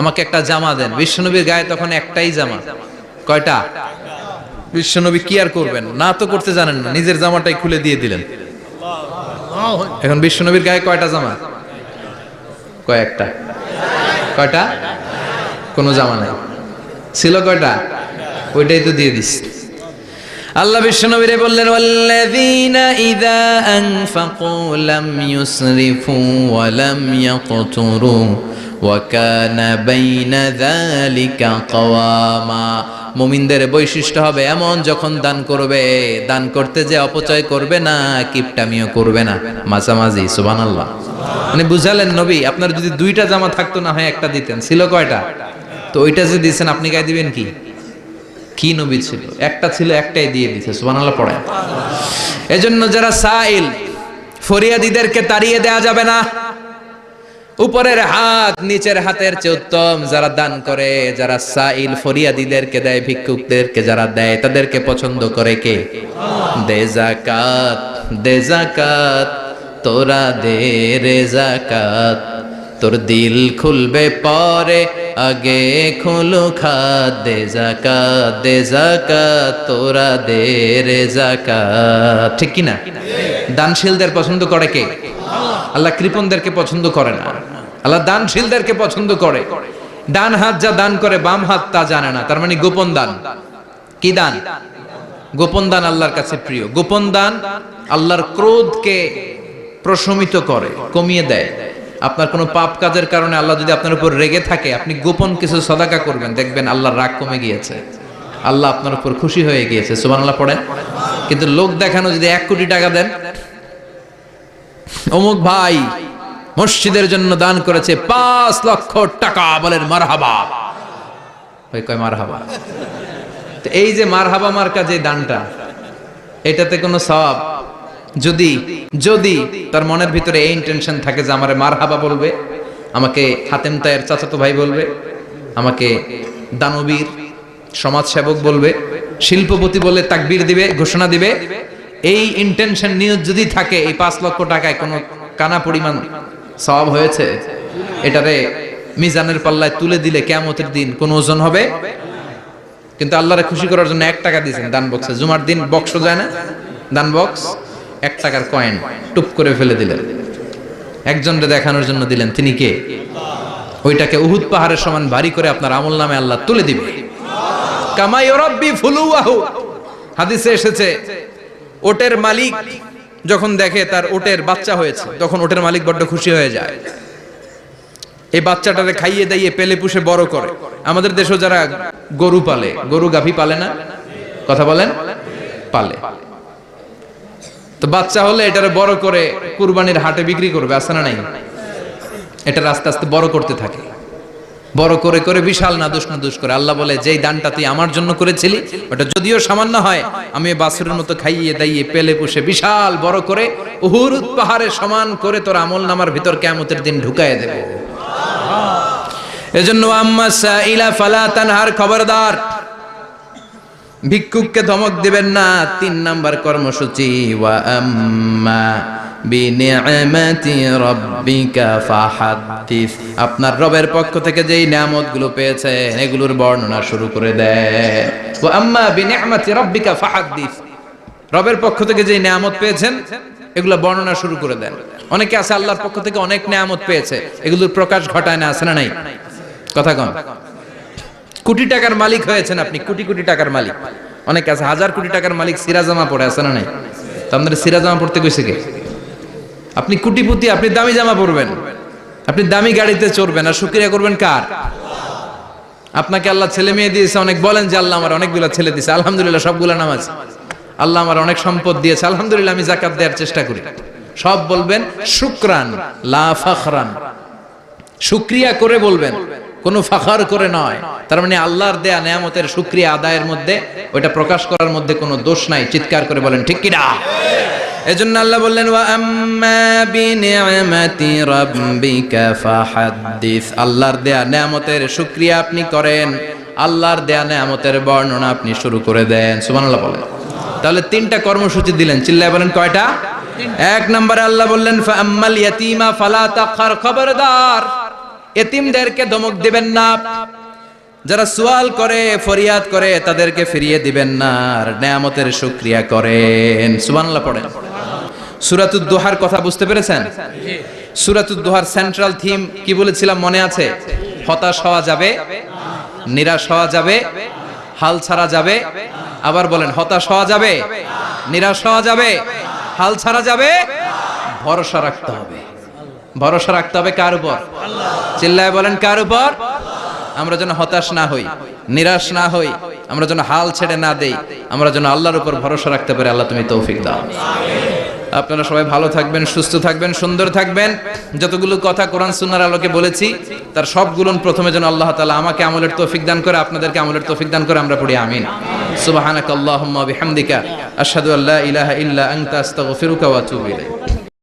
আমাকে একটা জামা দেন। বিশ্বনবীর গায়ে তখন একটাই জামা। কয়টা? বিশ্বনবী কি আর করবেন, না তো করতে জানেন না, নিজের জামাটাই খুলে দিয়ে দিলেন। এখন বিশ্বনবীর গায়ে কয়টা জামা? কয়েকটা। কয়টা? কোনো জামা নাই। ছিল কয়টা? ওইটাই তো দিয়ে দিস। আল্লাহ বিশ্বনবীরে বললেন, ওয়াল্লাযীনা ইযা আনফাকু লাম ইউসরিফু ওয়া লাম ইয়াকতুরু ওয়া কানা বাইনা যালিকা কাওয়ামা। মুমিনদের বৈশিষ্ট্য হবে এমন, যখন দান করবে, দান করতে যে অপচয় করবে না, কিপটামিও করবে না, মাঝামাঝি। সুবহানাল্লাহ। মানে বুঝালেন নবী, আপনার যদি 2টা জামা থাকতো না হয় একটা দিতেন। ছিল কয়টা? তো ওইটা যে দিয়েছেন আপনি গায়ে দিবেন কি? কি নবী ছিল? একটা ছিল, একটাই দিয়ে দিয়েছে। সুবহানাল্লাহ পড়েন। এজন্য যারা সাইল, ফরিয়াদিদেরকে তাড়িয়ে দেয়া যাবে না। উপরের হাত নিচের হাতের চেয়ে উত্তম। যারা দান করে, যারা সাইল ফরিয়াদিদেরকে দেয়, ভিক্ষুকদেরকে যারা দেয়, তাদেরকে পছন্দ করে কে? দে যাকাত, দে যাকাত, তোরা দে রে যাকাত, তোর দিল খুলবে পরে, আগে খুলো খাত দে যাকাত তোরা দে রে যাকাত। ঠিক কি না? দানশীলদের পছন্দ করে কে? আল্লাহ কৃপণদেরকে পছন্দ করে না, আল্লাহ দানশীলদেরকে পছন্দ করে। ডান হাত যা দান করে বাম হাত তা জানে না, তার মানে গোপন দান। কি দান? গোপন দান আল্লাহর কাছে প্রিয়। গোপন দান আল্লাহর ক্রোধকে প্রশমিত করে, কমিয়ে দেয়। আপনার কোনো পাপ কাজের কারণে আল্লাহ যদি আপনার উপর রেগে থাকে, আপনি গোপন কিছু সদাকা করবেন, দেখবেন আল্লাহর রাগ কমে গিয়েছে, আল্লাহ আপনার উপর খুশি হয়ে গিয়েছে। সুবহানাল্লাহ পড়েন। কিন্তু লোক দেখানো যদি 1 কোটি টাকা দেন, অমুক ভাই মসজিদের জন্য দান করেছে 5 লক্ষ টাকা, বলেন মারহাবা। ওই কয় মারহাবা। তো এই যে মারহাবা মার্কা যে দানটা, এটাতে কোনো সওয়াব যদি যদি তার মনের ভিতরে এই ইন্টেনশন থাকে যে আমারে মারহাবা বলবে, আমাকে হাতেম তায়ের চাচাতো ভাই বলবে, আমাকে দানবীর সমাজসেবক বলবে, শিল্পপতি বলে তাকবীর দিবে, ঘোষণা দিবে, এই ইন্টেনশন নিয়ে যদি থাকে, এই 5 লক্ষ টাকায় কোনো কানা পরিমাণ সওয়াব হয়েছে, এটারে মিজানের পাল্লায় তুলে দিলে কিয়ামতের দিন কোন ওজন হবে? কিন্তু আল্লাহরে খুশি করার জন্য 1 টাকা দিয়েছেন দান বক্সে। জুমার দিন বক্স যায় না, দান বক্স, 1 টাকার কয়েন টুপ করে ফেলে দিলেন, একজনকে দেখানোর জন্য দিলেন। তিনি কে? ওইটাকে উহুদ পাহাড়ের সমান ভারী করে আপনার আমল নামে আল্লাহ তুলে দিবে। কামা ইউরাব্বি ফুলুয়াহু, হাদিসে এসেছে, ওটের মালিক যখন দেখে তার ওটের বাচ্চা হয়েছে, তখন ওটের মালিক বড্ড খুশি হয়ে যায়। এই বাচ্চাটারে খাইয়ে দাইয়ে পেলে পুষে বড় করে। আমাদের দেশে যারা গরু পালে, গরু গাভী পালে না, কথা বলেন, পালে, তো বাচ্চা হলে এটারে বড় করে কুরবানির হাটে বিক্রি করবে, আছে না নাই? এটা আস্তে আস্তে বড় করতে থাকে, বড় করে করে বিশাল নাদুস করে। আল্লাহ বলে, যেই দানটা তুই আমার জন্য করেছিলি, ওটা যদিও সামান্য হয়, আমি বাছুরের মতো খাইয়ে দাইয়ে পেলে পুষে বিশাল বড় করে উহুদ পাহাড়ের সমান করে তোর আমল নামার ভিতর কিয়ামতের দিন ঢুকায় দেব। এজন্য আম্মা সাইলা ফালা তানহার, খবরদার ভিক্ষুককে ধমক দিবেন না। 3 নাম্বার কর্মসূচি, ওয়া আম্মা বিনিআমাতি রাব্বিকা ফাহাদ্দিস, আপনার রবের পক্ষ থেকে যেই নিয়ামতগুলো পেয়েছেন এগুলোর বর্ণনা শুরু করে দেন। ওয়া আম্মা বিনিআমাতি রাব্বিকা ফাহাদ্দিস, রবের পক্ষ থেকে যেই নিয়ামত পেয়েছেন এগুলো বর্ণনা শুরু করে দেন। অনেকে আছে আল্লাহর পক্ষ থেকে অনেক নিয়ামত পেয়েছে, এগুলোর প্রকাশ ঘটায় না, আছে না নাই? কথা কন। কোটি টাকার মালিক হয়েছেন আপনি, কোটি কোটি টাকার মালিক। অনেকে আছে 1000 কোটি টাকার মালিক, সিরাজামা পড়ে, আছে না নাই? তো আপনাদের সিরাজামা পড়তে কইছে কে? আপনি কোটিপতি, আপনি দামি জামা পরবেন, আপনি দামি গাড়িতে চড়বেন, আর শুকরিয়া করবেন কার? আপনাকে আল্লাহ ছেলে মেয়ে দিয়েছে, অনেক বলেন যে আল্লাহ আমার অনেকগুলো ছেলে দিয়েছে, আলহামদুলিল্লাহ, সবগুলা নামাজ। আল্লাহ আমার অনেক সম্পদ দিয়েছে, আলহামদুলিল্লাহ, আমি যাকাত দেওয়ার চেষ্টা করি। সব বলবেন শুকরান লা ফাখরান, শুকরিয়া করে বলবেন, কোনো ফাখার করে নয়। তার মানে আল্লাহর দেয়া নিয়ামতের শুকরিয়া আদায়ের মধ্যে, ওইটা প্রকাশ করার মধ্যে কোনো দোষ নাই। চিৎকার করে বলেন ঠিক কি না? এজন্য আল্লাহ বললেন, ওয়া আম্মা বিনিআমাতি রাব্বিকা ফাহাদ্দিস, আল্লাহর দেয়া নিয়ামতের শুকরিয়া আপনি করেন, আল্লাহর দেয়া নিয়ামতের বর্ণনা আপনি শুরু করে দেন। সুবহানাল্লাহ বলেন। তাহলে 3টা কর্মসূচি দিলেন, চিল্লায় বলেন কয়টা? 1 নম্বরে আল্লাহ বললেন, ফা আম্মাল ইয়াতীমা ফালা তাকহার, খবরদার এতিমদেরকে ধমক দিবেন না, যারা সুয়াল করে ফরিয়াদ করে তাদেরকে ফিরিয়ে দিবেন না, আর নিয়ামতের শুকরিয়া করেন। সুবহানাল্লাহ পড়েন। সূরাতুদ দুহার কথা বুঝতে পেরেছেন? সূরাতুদ দুহার সেন্ট্রাল থিম কি বলেছিলাম মনে আছে? হতাশ হওয়া যাবে, নিরাশ হওয়া যাবে, হাল ছাড়া যাবে। আবার বলেন, হতাশ হওয়া যাবে, নিরাশ হওয়া যাবে, হাল ছাড়া যাবে, ভরসা রাখতে হবে। ভরসা রাখতে হবে কার উপর? চিল্লায় বলেন কার উপর? আমরা যেন হতাশ না হই, নিরাশ না হই, আমরা যেন হাল ছেড়ে না দেই, আমরা যেন আল্লাহর উপর ভরসা রাখতে পারি। আল্লাহ তুমি তৌফিক দাও। আপনারা সবাই ভালো থাকবেন, সুস্থ থাকবেন, সুন্দর থাকবেন। যতগুলো কথা কোরআন সুন্নাহর আলোকে বলেছি তার সবগুলো প্রথমে যেন আল্লাহ তাআলা আমাকে আমলের তৌফিক দান করে, আপনাদেরকে আমলের তৌফিক দান করে। আমরা পড়ি আমিন। সুবহানাকাল্লাহুম্মা বিহামদিকা আশহাদু আল্লা ইলাহা ইল্লা আনতা আস্তাগফিরুকা ওয়া আতুবু ইলাইক।